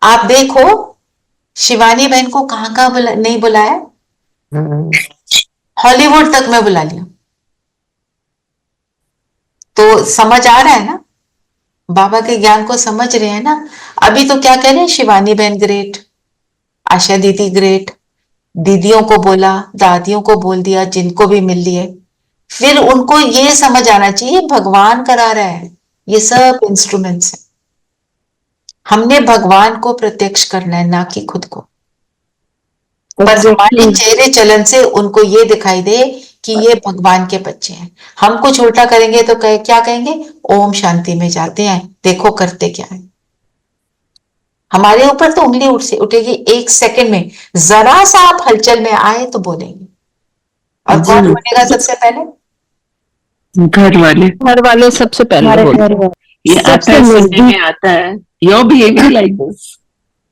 D: आप देखो शिवानी बहन को कहाँ कहाँ नहीं बुलाया, हॉलीवुड तक में बुला लिया। तो समझ आ रहा है ना, बाबा के ज्ञान को समझ रहे हैं ना। अभी तो क्या कह रहे हैं, शिवानी बहन ग्रेट, आशा दीदी ग्रेट, दीदियों को बोला, दादियों को बोल दिया, जिनको भी मिल लिए। फिर उनको ये समझ आना चाहिए भगवान करा रहा है, ये सब इंस्ट्रूमेंट्स हैं। हमने भगवान को प्रत्यक्ष करना है, ना कि खुद को। पर हमारे चेहरे चलन से उनको ये दिखाई दे कि ये भगवान के बच्चे हैं। हम कुछ उल्टा करेंगे तो क्या कहेंगे, ओम शांति में जाते हैं, देखो करते क्या है। हमारे ऊपर तो उंगली उठेगी एक सेकंड में, जरा सा आप हलचल में आए तो बोलेंगे। और कौन बोलेगा सबसे पहले?
F: घर वाले सबसे पहले बोलते हैं। ये आता है, सुनने में आता है, योर बिहेवियर लाइक दिस।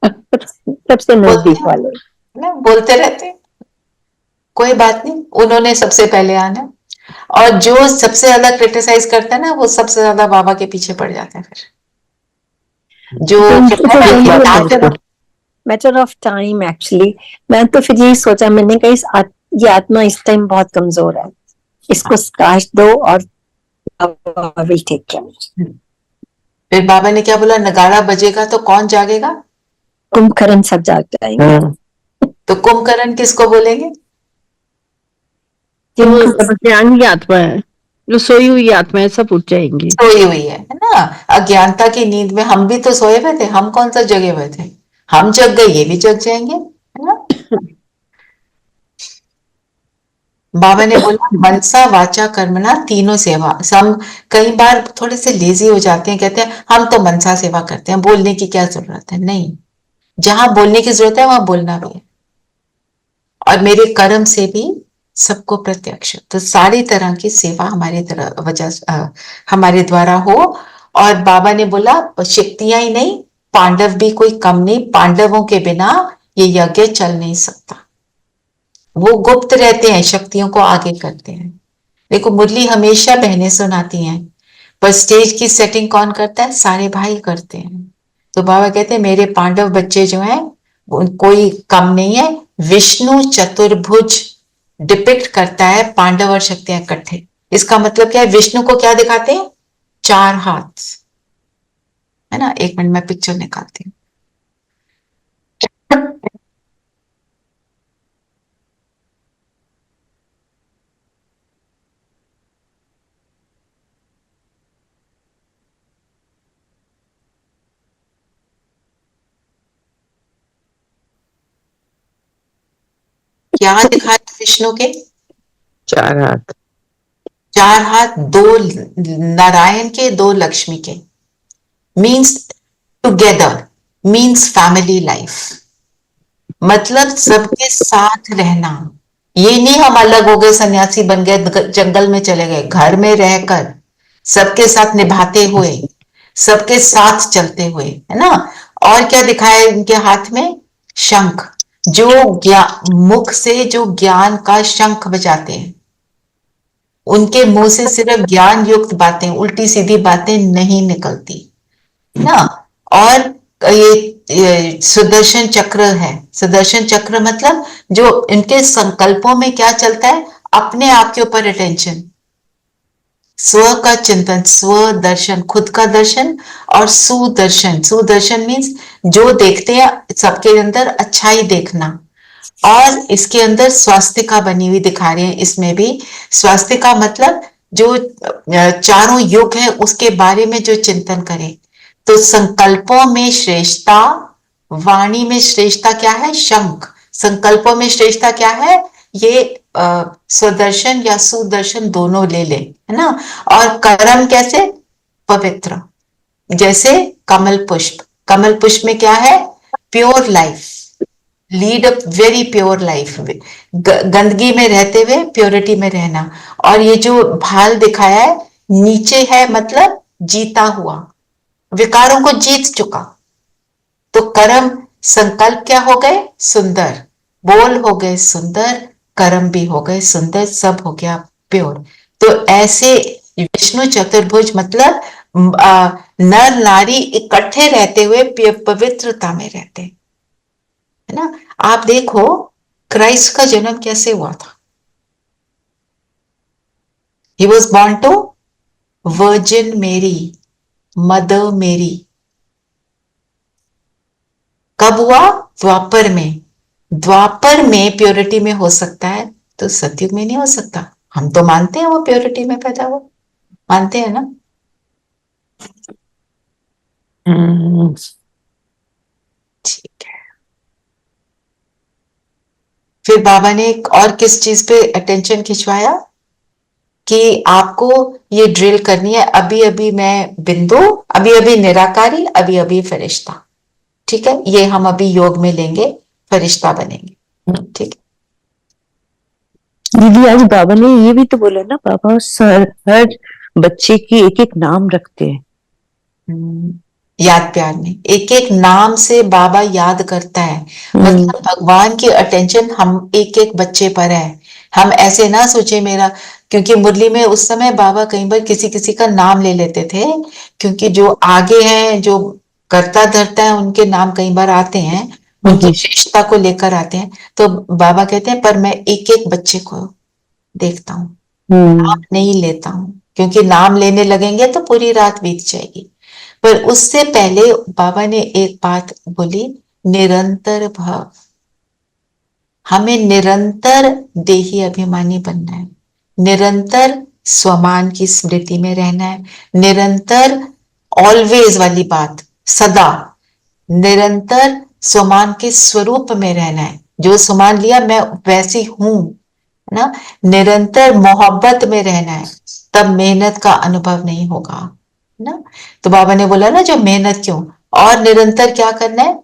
H: सबसे नजदीक वाले
D: ना बोलते रहते हैं, कोई बात नहीं, उन्होंने सबसे पहले आना। और जो सबसे ज्यादा क्रिटिसाइज करता है ना, वो सबसे ज्यादा बाबा के पीछे पड़ जाता है। फिर जो
H: मैटर ऑफ टाइम एक्चुअली। मैं तो फिर यही सोचा, मैंने कहा ये आत्मा इस टाइम बहुत कमजोर है, इसको काश दो और विल टेक केयर।
D: फिर बाबा ने क्या बोला, नगाड़ा बजेगा तो कौन जागेगा?
H: कुंभकर्ण सब जाग जाएंगे।
D: तो कुंभकर्ण किसको बोलेंगे?
I: जो अज्ञान की आत्मा है, जो सोई हुई आत्मा है, सब उठ जाएंगी।
D: सोई हुई है ना, अज्ञानता की नींद में। हम भी तो सोए हुए थे, हम कौन सा जगे हुए थे? हम जग गए, ये भी जग जाएंगे, है ना। बाबा ने बोला मनसा वाचा कर्मणा तीनों सेवा। हम कई बार थोड़े से लेजी हो जाते हैं, कहते हैं हम तो मनसा सेवा करते हैं, बोलने की क्या जरूरत है? नहीं, जहां बोलने की जरूरत है वहां बोलना भी है, और मेरे कर्म से भी सबको प्रत्यक्ष। तो सारी तरह की सेवा हमारे द्वारा हो। और बाबा ने बोला शक्तियां ही नहीं, पांडव भी कोई कम नहीं, पांडवों के बिना ये यज्ञ चल नहीं सकता। वो गुप्त रहते हैं, शक्तियों को आगे करते हैं। देखो मुरली हमेशा बहनें सुनाती हैं, पर स्टेज की सेटिंग कौन करता है? सारे भाई करते हैं। तो बाबा कहते हैं मेरे पांडव बच्चे जो हैं कोई कम नहीं है। विष्णु चतुर्भुज डिपिक्ट करता है पांडव और शक्तियां इकट्ठे, इसका मतलब क्या है? विष्णु को क्या दिखाते हैं? 4 हाथ, है ना। एक मिनट में पिक्चर निकालती हूँ। क्या दिखाए विष्णु के?
G: 4 हाथ।
D: 4 हाथ, 2 नारायण के, 2 लक्ष्मी के। Means together, means family life, मतलब सबके साथ रहना। ये नहीं हम अलग हो गए, सन्यासी बन गए, जंगल में चले गए। घर में रहकर सबके साथ निभाते हुए, सबके साथ चलते हुए, है ना। और क्या दिखाया इनके हाथ में? शंख, जो ज्ञान, मुख से जो ज्ञान का शंख बजाते हैं। उनके मुंह से सिर्फ ज्ञान युक्त बातें, उल्टी सीधी बातें नहीं निकलती ना। और ये सुदर्शन चक्र है। सुदर्शन चक्र मतलब जो इनके संकल्पों में क्या चलता है? अपने आप के ऊपर अटेंशन, स्व का चिंतन, स्व दर्शन, खुद का दर्शन। और सुदर्शन, सुदर्शन मीन्स जो देखते हैं सबके अंदर अच्छाई देखना। और इसके अंदर स्वास्तिका बनी हुई दिखा रहे हैं। इसमें भी स्वास्तिका मतलब जो चारों युग है उसके बारे में जो चिंतन करे। तो संकल्पों में श्रेष्ठता, वाणी में श्रेष्ठता क्या है? शंख। संकल्पों में श्रेष्ठता क्या है? ये स्वदर्शन या सुदर्शन दोनों ले ले, है ना। और कर्म कैसे? पवित्र, जैसे कमल पुष्प। कमल पुष्प में क्या है? Pure life, lead a very pure life, गंदगी में रहते हुए प्योरिटी में रहना। और ये जो भाल दिखाया है नीचे है, मतलब जीता हुआ, विकारों को जीत चुका। तो कर्म, संकल्प क्या हो गए? सुंदर, बोल हो गए सुंदर, कर्म भी हो गए सुंदर, सब हो गया प्योर। तो ऐसे विष्णु चतुर्भुज मतलब नर नारी इकट्ठे रहते हुए पवित्रता में रहते, है ना। आप देखो क्राइस्ट का जन्म कैसे हुआ था? He was born to virgin Mary, mother Mary. कब हुआ? द्वापर में। द्वापर में प्योरिटी में हो सकता है, तो सतयुग में नहीं हो सकता। हम तो मानते हैं वो प्योरिटी में पैदा हुआ, मानते हैं ना। ठीक है। फिर बाबा ने एक और किस चीज पे अटेंशन खिंचवाया कि आपको ये ड्रिल करनी है। अभी अभी मैं बिंदु, अभी अभी निराकारी, अभी अभी फरिश्ता। ठीक है, ये हम अभी योग में लेंगे, फरिश्ता बनेंगे। ठीक है
A: दीदी, आज बाबा ने ये भी तो बोला ना, बाबा हर बच्चे की एक एक नाम रखते हैं।
D: याद प्यार में एक एक नाम से बाबा याद करता है। मतलब भगवान की अटेंशन हम एक एक बच्चे पर है। हम ऐसे ना सोचे मेरा, क्योंकि मुरली में उस समय बाबा कई बार किसी किसी का नाम ले लेते थे, क्योंकि जो आगे हैं, जो करता धरता है, उनके नाम कई बार आते हैं, उनकी श्रेष्ठता को लेकर आते हैं। तो बाबा कहते हैं पर मैं एक एक बच्चे को देखता हूँ, नाम नहीं लेता हूँ, क्योंकि नाम लेने लगेंगे तो पूरी रात बीत जाएगी। पर उससे पहले बाबा ने एक बात बोली, निरंतर भाव। हमें निरंतर देही अभिमानी बनना है, निरंतर स्वमान की स्मृति में रहना है, निरंतर ऑलवेज वाली बात, सदा निरंतर स्वमान के स्वरूप में रहना है। जो स्वमान लिया मैं वैसी हूं ना। निरंतर मोहब्बत में रहना है, तब मेहनत का अनुभव नहीं होगा ना। तो बाबा ने बोला ना, जो मेहनत क्यों, और निरंतर क्या करना है?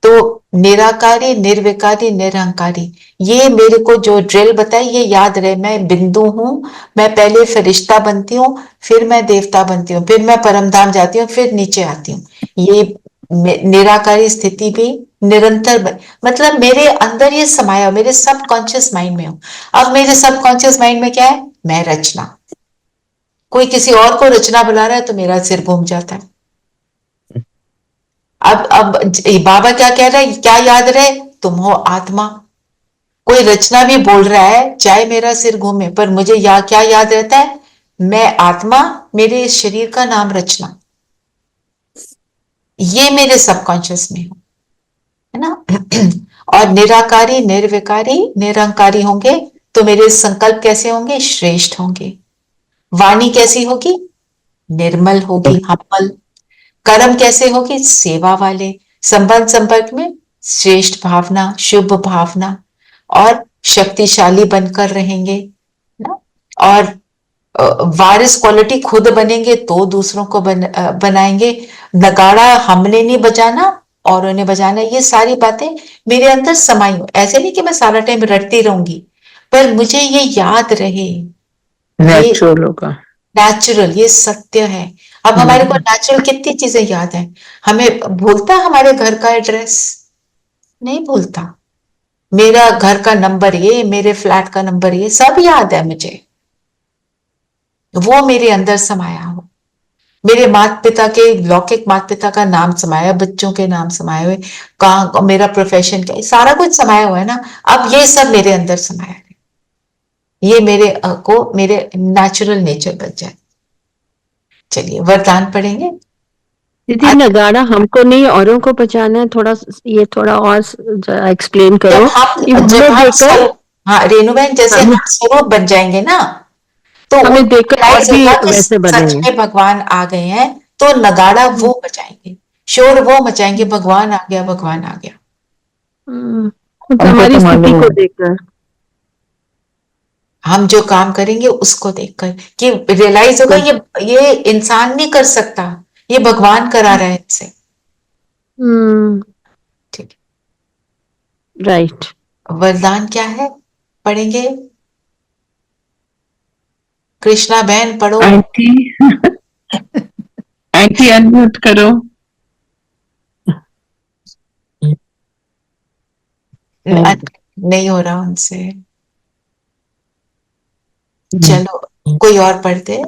D: तो निराकारी, निर्विकारी, निरहंकारी, ये मेरे को जो ड्रिल बताई ये याद रहे। मैं बिंदु हूं, मैं पहले फरिश्ता बनती हूँ, फिर मैं देवता बनती हूँ, फिर मैं परमधाम जाती हूँ, फिर नीचे आती हूँ। ये निराकारी स्थिति भी निरंतर मतलब मेरे अंदर ये समाया, मेरे सबकॉन्शियस माइंड में हो। अब मेरे सबकॉन्शियस माइंड में क्या है? मैं रचना। कोई किसी और को रचना बुला रहा है तो मेरा सिर घूम जाता है। अब बाबा क्या कह रहे हैं, क्या याद रहे? तुम हो आत्मा, कोई रचना भी बोल रहा है, चाहे मेरा सिर घूमे, पर मुझे क्या याद रहता है? मैं आत्मा, मेरे इस शरीर का नाम रचना, ये मेरे सबकॉन्शियस में हो, है ना। और निराकारी, निर्विकारी, निरंकारी होंगे तो मेरे संकल्प कैसे होंगे? श्रेष्ठ होंगे। वाणी कैसी होगी? निर्मल होगी, हम्बल। कर्म कैसे होगी? सेवा वाले। संबंध संपर्क में श्रेष्ठ भावना, शुभ भावना, और शक्तिशाली बनकर रहेंगे ना। और वारिस क्वालिटी खुद बनेंगे तो दूसरों को बनाएंगे। नगाड़ा हमने नहीं बजाना और उन्हें बजाना, ये सारी बातें मेरे अंदर समाई हो। ऐसे नहीं कि मैं सारा टाइम रटती रहूंगी, पर मुझे ये याद रहे,
G: नेचुरल होगा।
D: नेचुरल, ये सत्य है। अब हमारे को नेचुरल कितनी चीजें याद है, हमें भूलता हमारे घर का एड्रेस? नहीं भूलता। मेरा घर का नंबर ये, मेरे फ्लैट का नंबर ये, सब याद है मुझे। वो मेरे अंदर समाया हो। मेरे माता पिता के, लौकिक माता पिता का नाम समाया, बच्चों के नाम समाये हुए, कहाँ मेरा प्रोफेशन क्या, सारा कुछ समाया हुआ है ना। अब ये सब मेरे अंदर समाया है, ये मेरे को मेरे नेचुरल नेचर बन जाए। चलिए वरदान पढ़ेंगे।
I: दीदी नगाड़ा हमको नहीं औरों को बजाना है, थोड़ा ये थोड़ा और एक्सप्लेन करो।
D: जब हम स्वरूप, हाँ रेणुबहन, जैसे हम स्वरूप बन जाएंगे ना, तो
I: हमें देखकर और भी वैसे
D: सच
I: बनेंगे।
D: में भगवान आ गए हैं, तो नगाड़ा वो बजाएंगे, शोर वो मचाएंगे, भगवान आ गया, भगवान आ गया।
I: हमारी स्थिति को देखकर,
D: हम जो काम करेंगे उसको देखकर, कि रियलाइज होगा ये इंसान नहीं कर सकता, ये भगवान करा रहा है इनसे। ठीक है,
I: राइट।
D: वरदान क्या है पढ़ेंगे? कृष्णा बहन पढ़ो।
F: आंटी आंटी अनम्यूट करो।
D: नहीं हो रहा उनसे। चलो कोई और पढ़ते।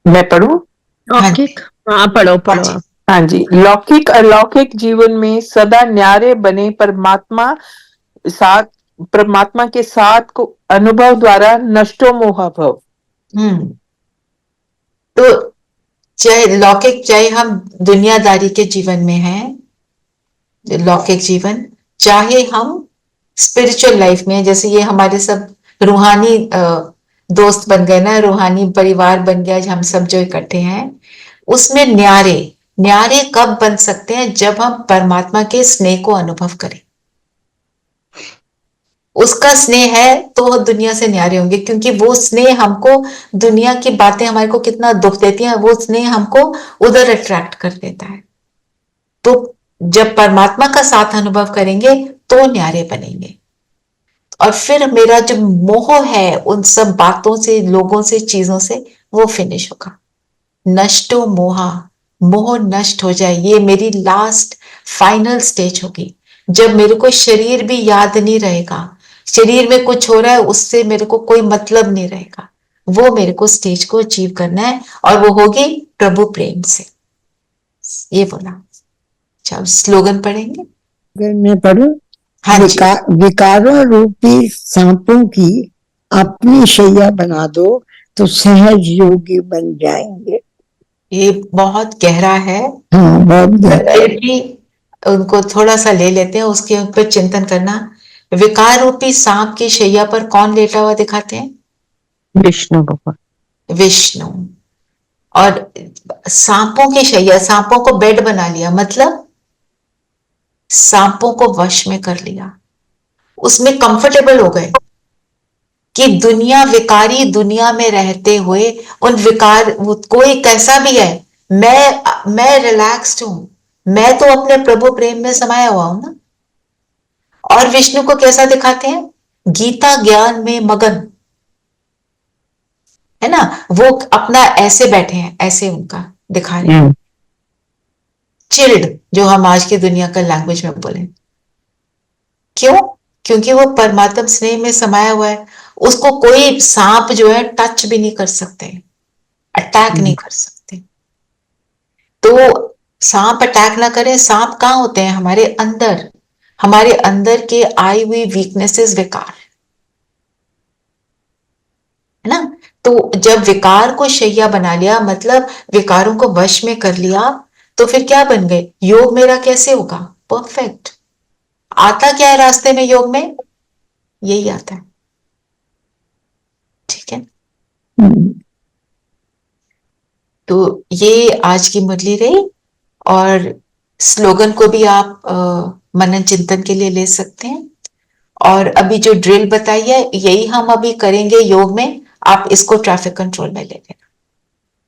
G: मैं पढ़ूं?
I: लौकिक, हाँ पढ़ो पढ़ो आप।
G: हाँ जी। लौकिक अलौकिक जीवन में सदा न्यारे बने परमात्मा के साथ को अनुभव द्वारा नष्टो मोह भव।
D: तो चाहे लौकिक, चाहे हम दुनियादारी के जीवन में हैं, लौकिक जीवन, चाहे हम स्पिरिचुअल लाइफ में, जैसे ये हमारे सब रूहानी दोस्त बन गए ना, रूहानी परिवार बन गया हम सब जो इकट्ठे हैं, उसमें न्यारे न्यारे कब बन सकते हैं? जब हम परमात्मा के स्नेह को अनुभव करें। उसका स्नेह है तो वो दुनिया से न्यारे होंगे, क्योंकि वो स्नेह हमको, दुनिया की बातें हमारे को कितना दुख देती हैं, वो स्नेह हमको उधर अट्रैक्ट कर देता है। तो जब परमात्मा का साथ अनुभव करेंगे तो न्यारे बनेंगे। और फिर मेरा जो मोह है उन सब बातों से, लोगों से, चीजों से, वो फिनिश होगा। नष्टो मोहा, मोह नष्ट हो जाए, ये मेरी लास्ट फाइनल स्टेज होगी, जब मेरे को शरीर भी याद नहीं रहेगा, शरीर में कुछ हो रहा है उससे मेरे को कोई मतलब नहीं रहेगा। वो मेरे को स्टेज को अचीव करना है, और वो होगी प्रभु प्रेम से। ये बोला। अच्छा स्लोगन पढ़ेंगे?
E: अगर मैं पढ़ूं?
D: हाँ जी।
E: विकारों रूपी सांपों की अपनी शैया बना दो तो सहज योगी बन जाएंगे।
D: ये बहुत गहरा है।
E: हाँ बहुत गहरा है।
D: फिर भी उनको थोड़ा सा ले लेते हैं, उसके ऊपर चिंतन करना। विकार रूपी सांप की शैया पर कौन लेटा हुआ दिखाते हैं?
G: विष्णु भगवान।
D: विष्णु। और सांपों की शैया, सांपों को बेड बना लिया, मतलब सांपों को वश में कर लिया, उसमें कंफर्टेबल हो गए कि दुनिया, विकारी दुनिया में रहते हुए उन विकार, कोई कैसा भी है, मैं रिलैक्स्ड हूं, मैं तो अपने प्रभु प्रेम में समाया हुआ हूं ना। और विष्णु को कैसा दिखाते हैं? गीता ज्ञान में मगन, है ना, वो अपना ऐसे बैठे हैं, ऐसे उनका दिखा रहे हैं, चिल्ड, जो हम आज की दुनिया का लैंग्वेज में बोले। क्यों? क्योंकि वो परमात्म स्नेह में समाया हुआ है, उसको कोई सांप जो है टच भी नहीं कर सकते, अटैक नहीं कर सकते। तो सांप अटैक ना करे। सांप कहाँ होते हैं? हमारे अंदर, हमारे अंदर के आई हुई वीकनेसेस विकार है ना। तो जब विकार को शैया बना लिया, मतलब विकारों को वश में कर लिया, तो फिर क्या बन गए? योग मेरा कैसे होगा? परफेक्ट। आता क्या है रास्ते में योग में? यही आता है। ठीक है, तो ये आज की मुरली रही। और स्लोगन को भी आप मनन चिंतन के लिए ले सकते हैं। और अभी जो ड्रिल बताई है यही हम अभी करेंगे योग में। आप इसको ट्रैफिक कंट्रोल में ले लेना।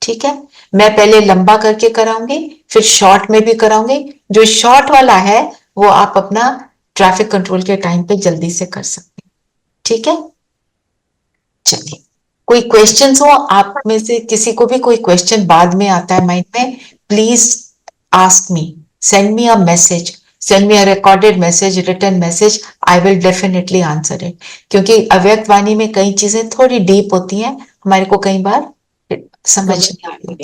D: ठीक है, मैं पहले लंबा करके कराऊंगी, फिर शॉर्ट में भी कराऊंगी। जो शॉर्ट वाला है वो आप अपना ट्रैफिक कंट्रोल के टाइम पे जल्दी से कर सकते हैं। ठीक है, चलिए, कोई क्वेश्चंस हो आप में से किसी को भी कोई क्वेश्चन बाद में आता है माइंड में, please ask me, send me a message, send me a recorded message, written message, I will definitely answer it. क्योंकि अव्यक्त वाणी में कई चीजें थोड़ी डीप होती हैं, हमारे को कई बार समझ नहीं आती।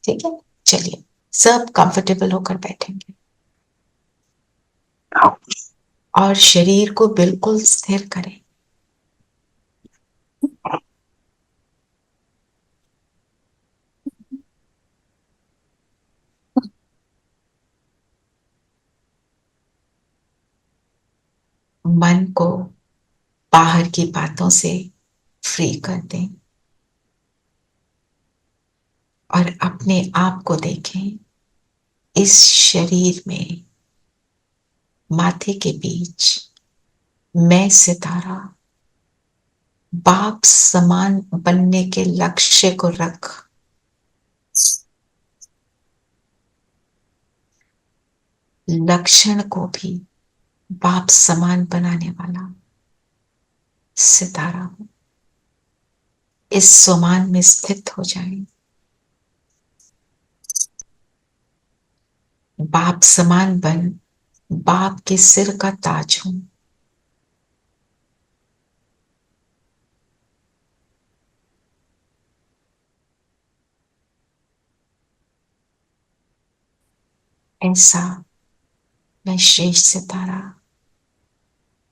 D: ठीक है, चलिए, सब कंफर्टेबल होकर बैठेंगे और शरीर को बिल्कुल स्थिर करें। मन को बाहर की बातों से फ्री कर दें और अपने आप को देखें इस शरीर में, माथे के बीच मैं सितारा बाप समान बनने के लक्ष्य को रख लक्षण को भी बाप समान बनाने वाला सितारा हूं। इस स्वमान में स्थित हो जाएं। बाप समान बन बाप के सिर का ताज हूं। ऐसा मैं श्रेष्ठ सितारा,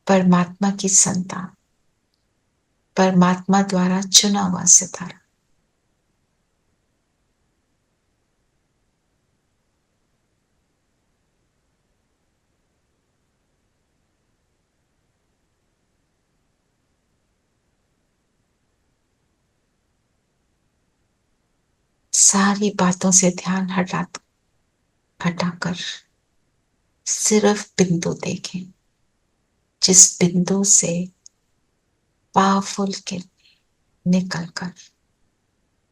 D: परमात्मा की संतान, परमात्मा द्वारा चुना हुआ सितारा, सारी बातों से ध्यान हटाकर सिर्फ बिंदु देखें, जिस बिंदु से पावरफुल किरणें निकलकर,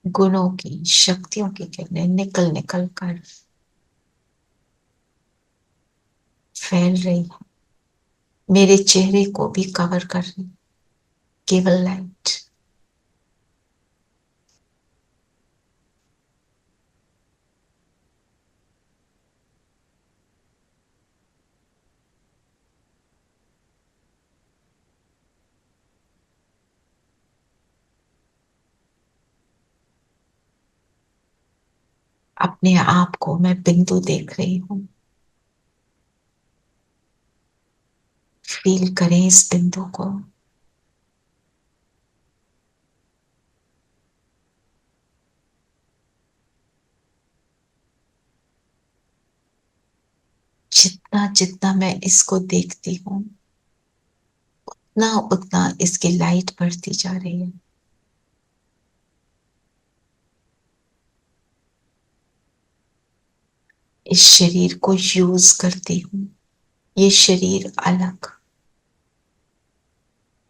D: गुणों की, शक्तियों की किरणें निकल कर फैल रही है, मेरे चेहरे को भी कवर कर रही। केवल लाइट। अपने आप को मैं बिंदु देख रही हूं। फील करें इस बिंदु को। जितना जितना मैं इसको देखती हूं उतना उतना इसकी लाइट बढ़ती जा रही है। इस शरीर को यूज करती हूं। ये शरीर अलग,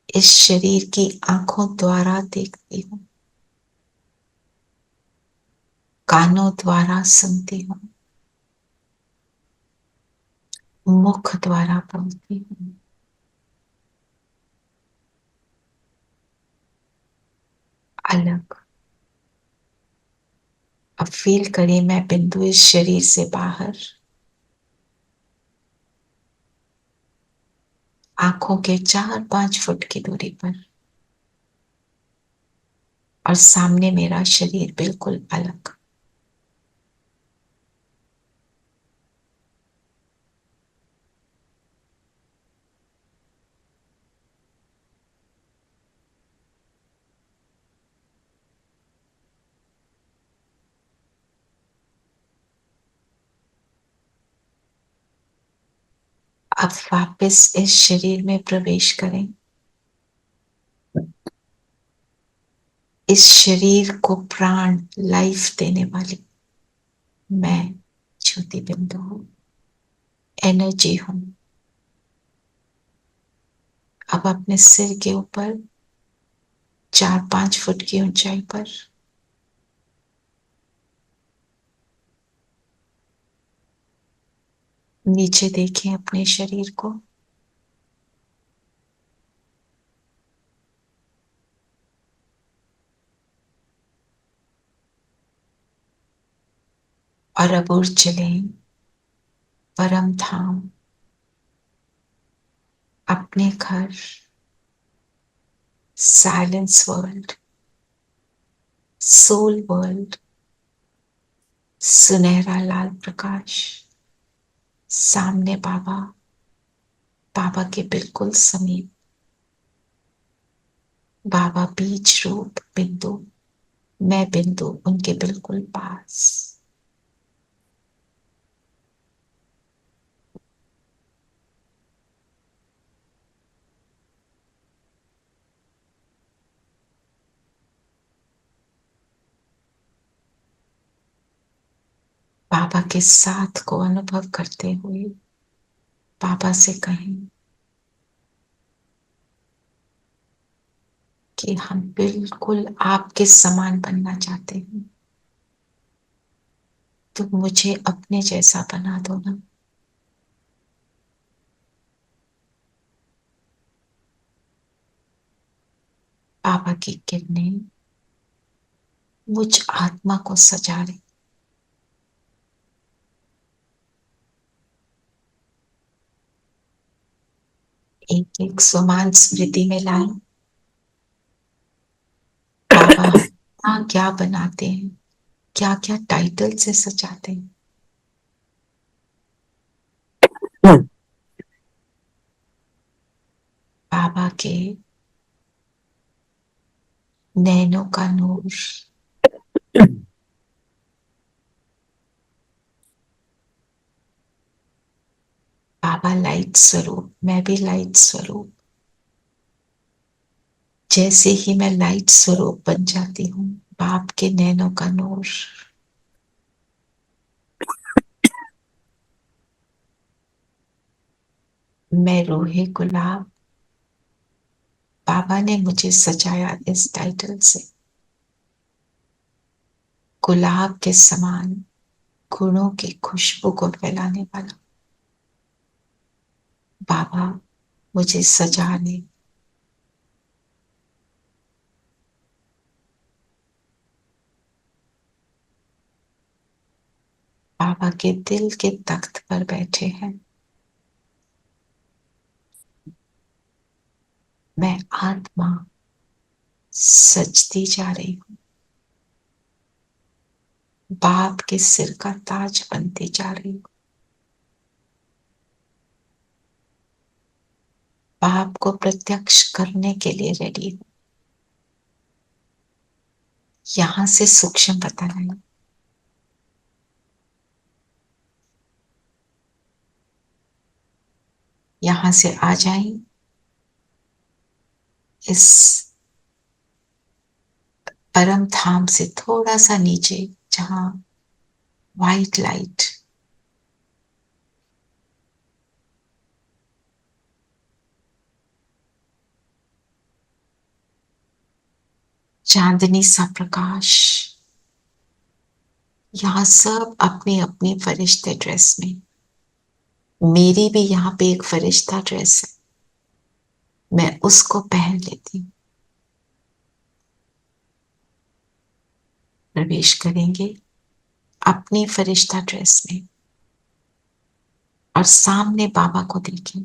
D: इस शरीर की आंखों द्वारा देखती हूं, कानों द्वारा सुनती हूं, मुख द्वारा बोलती हूं। अलग। अब फील करें मैं बिंदु इस शरीर से बाहर, आंखों के 4-5 फुट की दूरी पर, और सामने मेरा शरीर बिल्कुल अलग। अब वापस इस शरीर में प्रवेश करें। इस शरीर को प्राण लाइफ देने वाली मैं ज्योति बिंदु हूं, एनर्जी हूं। अब अपने सिर के ऊपर 4-5 फुट की ऊंचाई पर नीचे देखें अपने शरीर को। और अब उड़ चलें परम धाम, अपने घर, साइलेंस वर्ल्ड, सोल वर्ल्ड, सुनहरा लाल प्रकाश। सामने बाबा, बाबा के बिल्कुल समीप बाबा, बीज रूप बिंदु, मैं बिंदु उनके बिल्कुल पास। बाबा के साथ को अनुभव करते हुए बाबा से कहें कि हम बिल्कुल आपके समान बनना चाहते हैं, तो मुझे अपने जैसा बना दो ना। बाबा की किरणें मुझ आत्मा को सजा रही। एक एक समान स्मृति में लाए। बाबा क्या क्या बनाते हैं, क्या क्या टाइटल से सजाते हैं। बाबा के नैनों का नूर, बाबा लाइट स्वरूप, मैं भी लाइट स्वरूप। जैसे ही मैं लाइट स्वरूप बन जाती हूँ, बाप के नैनों का नूर मैं रूहे गुलाब। बाबा ने मुझे सजाया इस टाइटल से, गुलाब के समान गुणों की खुशबू को फैलाने वाला। बाबा मुझे सजाने, बाबा के दिल के तख्त पर बैठे हैं। मैं आत्मा सजती जा रही हूँ, बाप के सिर का ताज बनती जा रही हूँ। बाप को प्रत्यक्ष करने के लिए रेडी हूँ। यहां से सूक्ष्म बताना है। यहां से आ जाएं इस परम धाम से थोड़ा सा नीचे, जहां व्हाइट लाइट, चांदनी सा प्रकाश। यहां सब अपनी अपनी फरिश्ते ड्रेस में, मेरी भी यहाँ पे एक फरिश्ता ड्रेस है, मैं उसको पहन लेती हूँ। प्रवेश करेंगे अपनी फरिश्ता ड्रेस में और सामने बाबा को देखें।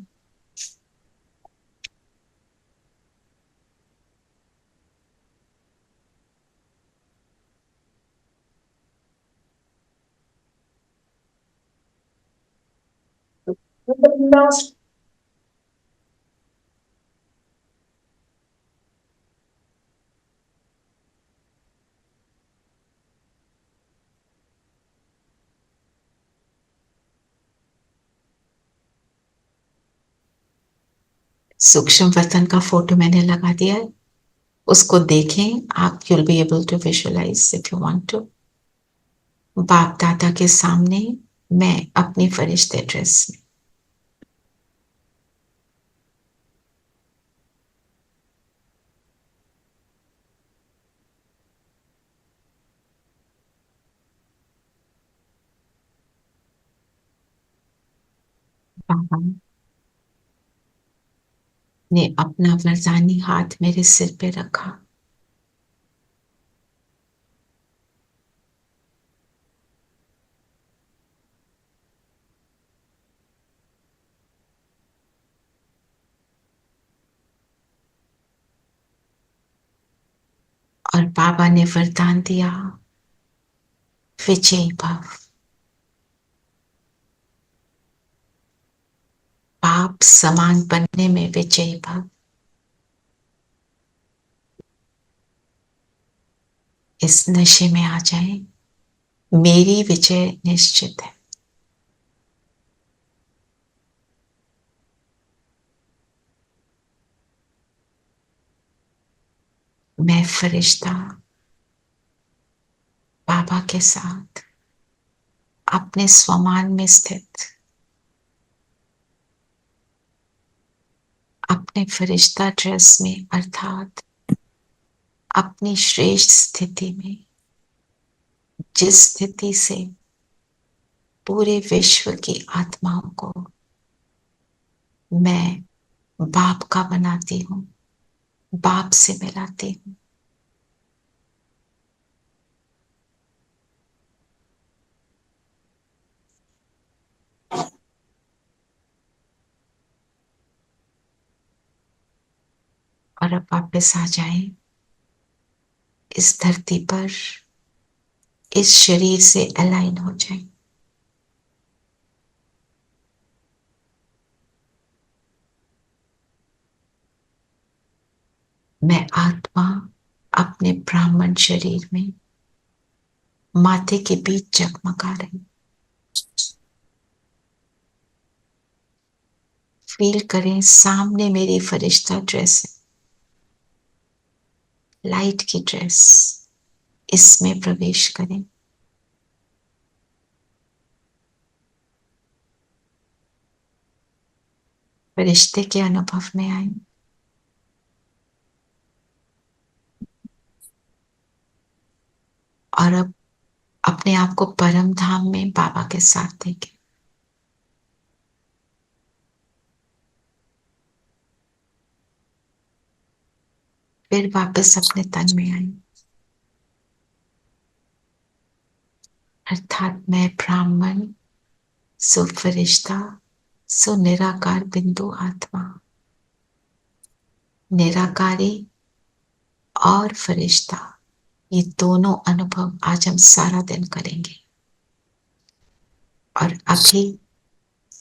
D: सूक्ष्म वतन का फोटो मैंने लगा दिया है, उसको देखें आप, you'll be able to visualize if you want to। बाप दादा के सामने मैं अपनी फरिश्ते ड्रेस में, बाबा ने अपना वरदानी हाथ मेरे सिर पे रखा। और बाबा ने वरदान दिया, विजयी भव। बाप समान बनने में विजयी भव। इस नशे में आ जाए, मेरी विजय निश्चित है। मैं फरिश्ता बाबा के साथ अपने स्वमान में स्थित अपने फरिश्ता ड्रेस में, अर्थात अपनी श्रेष्ठ स्थिति में, जिस स्थिति से पूरे विश्व की आत्माओं को मैं बाप का बनाती हूँ, बाप से मिलाती हूँ। और अब वापस आ जाएं इस धरती पर, इस शरीर से अलाइन हो जाएं। मैं आत्मा अपने ब्राह्मण शरीर में माथे के बीच जगमगा रही। फील करें सामने मेरी फरिश्ता ड्रेस है, लाइट की ड्रेस, इसमें प्रवेश करें। फरिश्ते के अनुभव में आए। और अब अपने आप को परम धाम में बाबा के साथ देखें। फिर वापस अपने तन में आए, अर्थात मैं ब्राह्मण, सो फरिश्ता, सो निराकार बिंदु आत्मा। निराकारी और फरिश्ता, ये दोनों अनुभव आज हम सारा दिन करेंगे। और अभी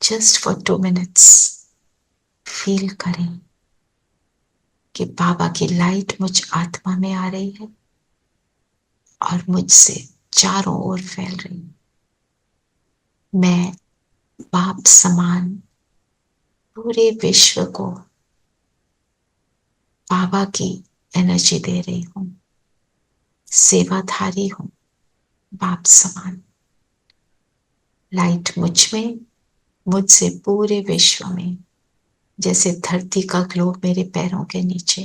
D: जस्ट फॉर 2 मिनट्स फील करें कि बाबा की लाइट मुझ आत्मा में आ रही है और मुझसे चारों ओर फैल रही है। मैं बाप समान पूरे विश्व को बाबा की एनर्जी दे रही हूं। सेवाधारी हूं, बाप समान। लाइट मुझ में, मुझसे पूरे विश्व में, जैसे धरती का ग्लोब मेरे पैरों के नीचे।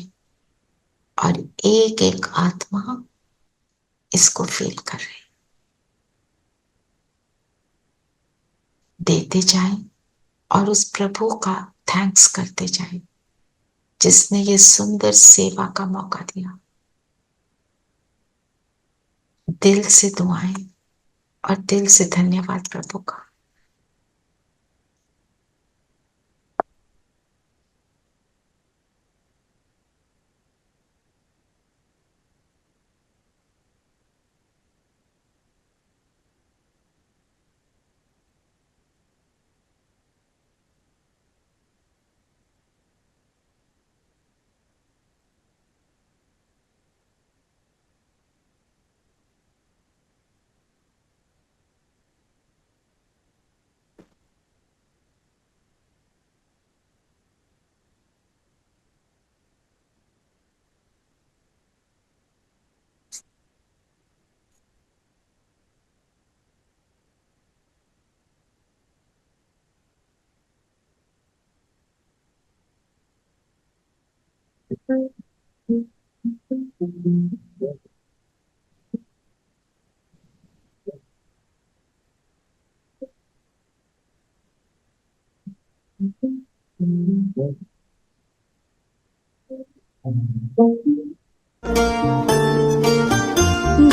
D: और एक एक आत्मा इसको फील कर रही। देते जाएं और उस प्रभु का थैंक्स करते जाएं जिसने ये सुंदर सेवा का मौका दिया। दिल से दुआएं और दिल से धन्यवाद प्रभु का।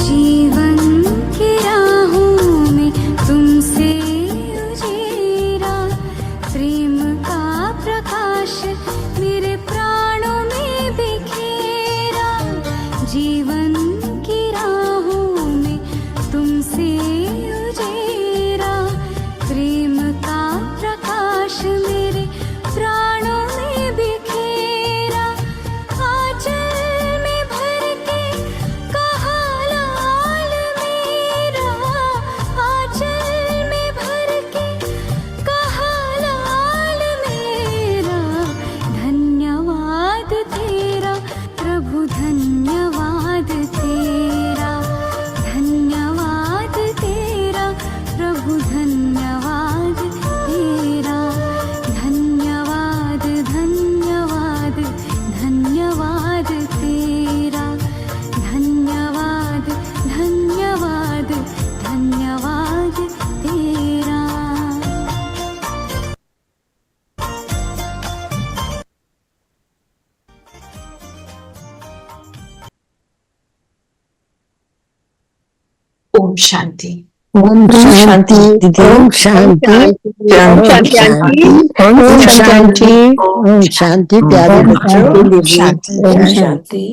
J: जीवन की राहों में तुमसे उजेरा, प्रेम का प्रकाश मेरे प्राणों में बिखेरा। जीवन की राहों में तुमसे उजेरा, प्रेम का प्रकाश मेरे प्राणों में बिखेरा। आंचल में भर के कहा लाल मेरा, आंचल में भर के कहा लाल मेरा। धन्यवाद तेरा प्रभु, धन्यवाद तेरा, धन्यवाद तेरा प्रभु, धन्यवाद तेरा। धन्यवाद धन्यवाद धन्यवाद तेरा, धन्यवाद धन्यवाद धन्यवाद तेरा।
D: ओम शांति।
E: ओम शांति, ओम शांति, ओम शांति, ओम शांति, ओम शांति प्यारे बच्चों,
D: शांति।
E: ओम शांति।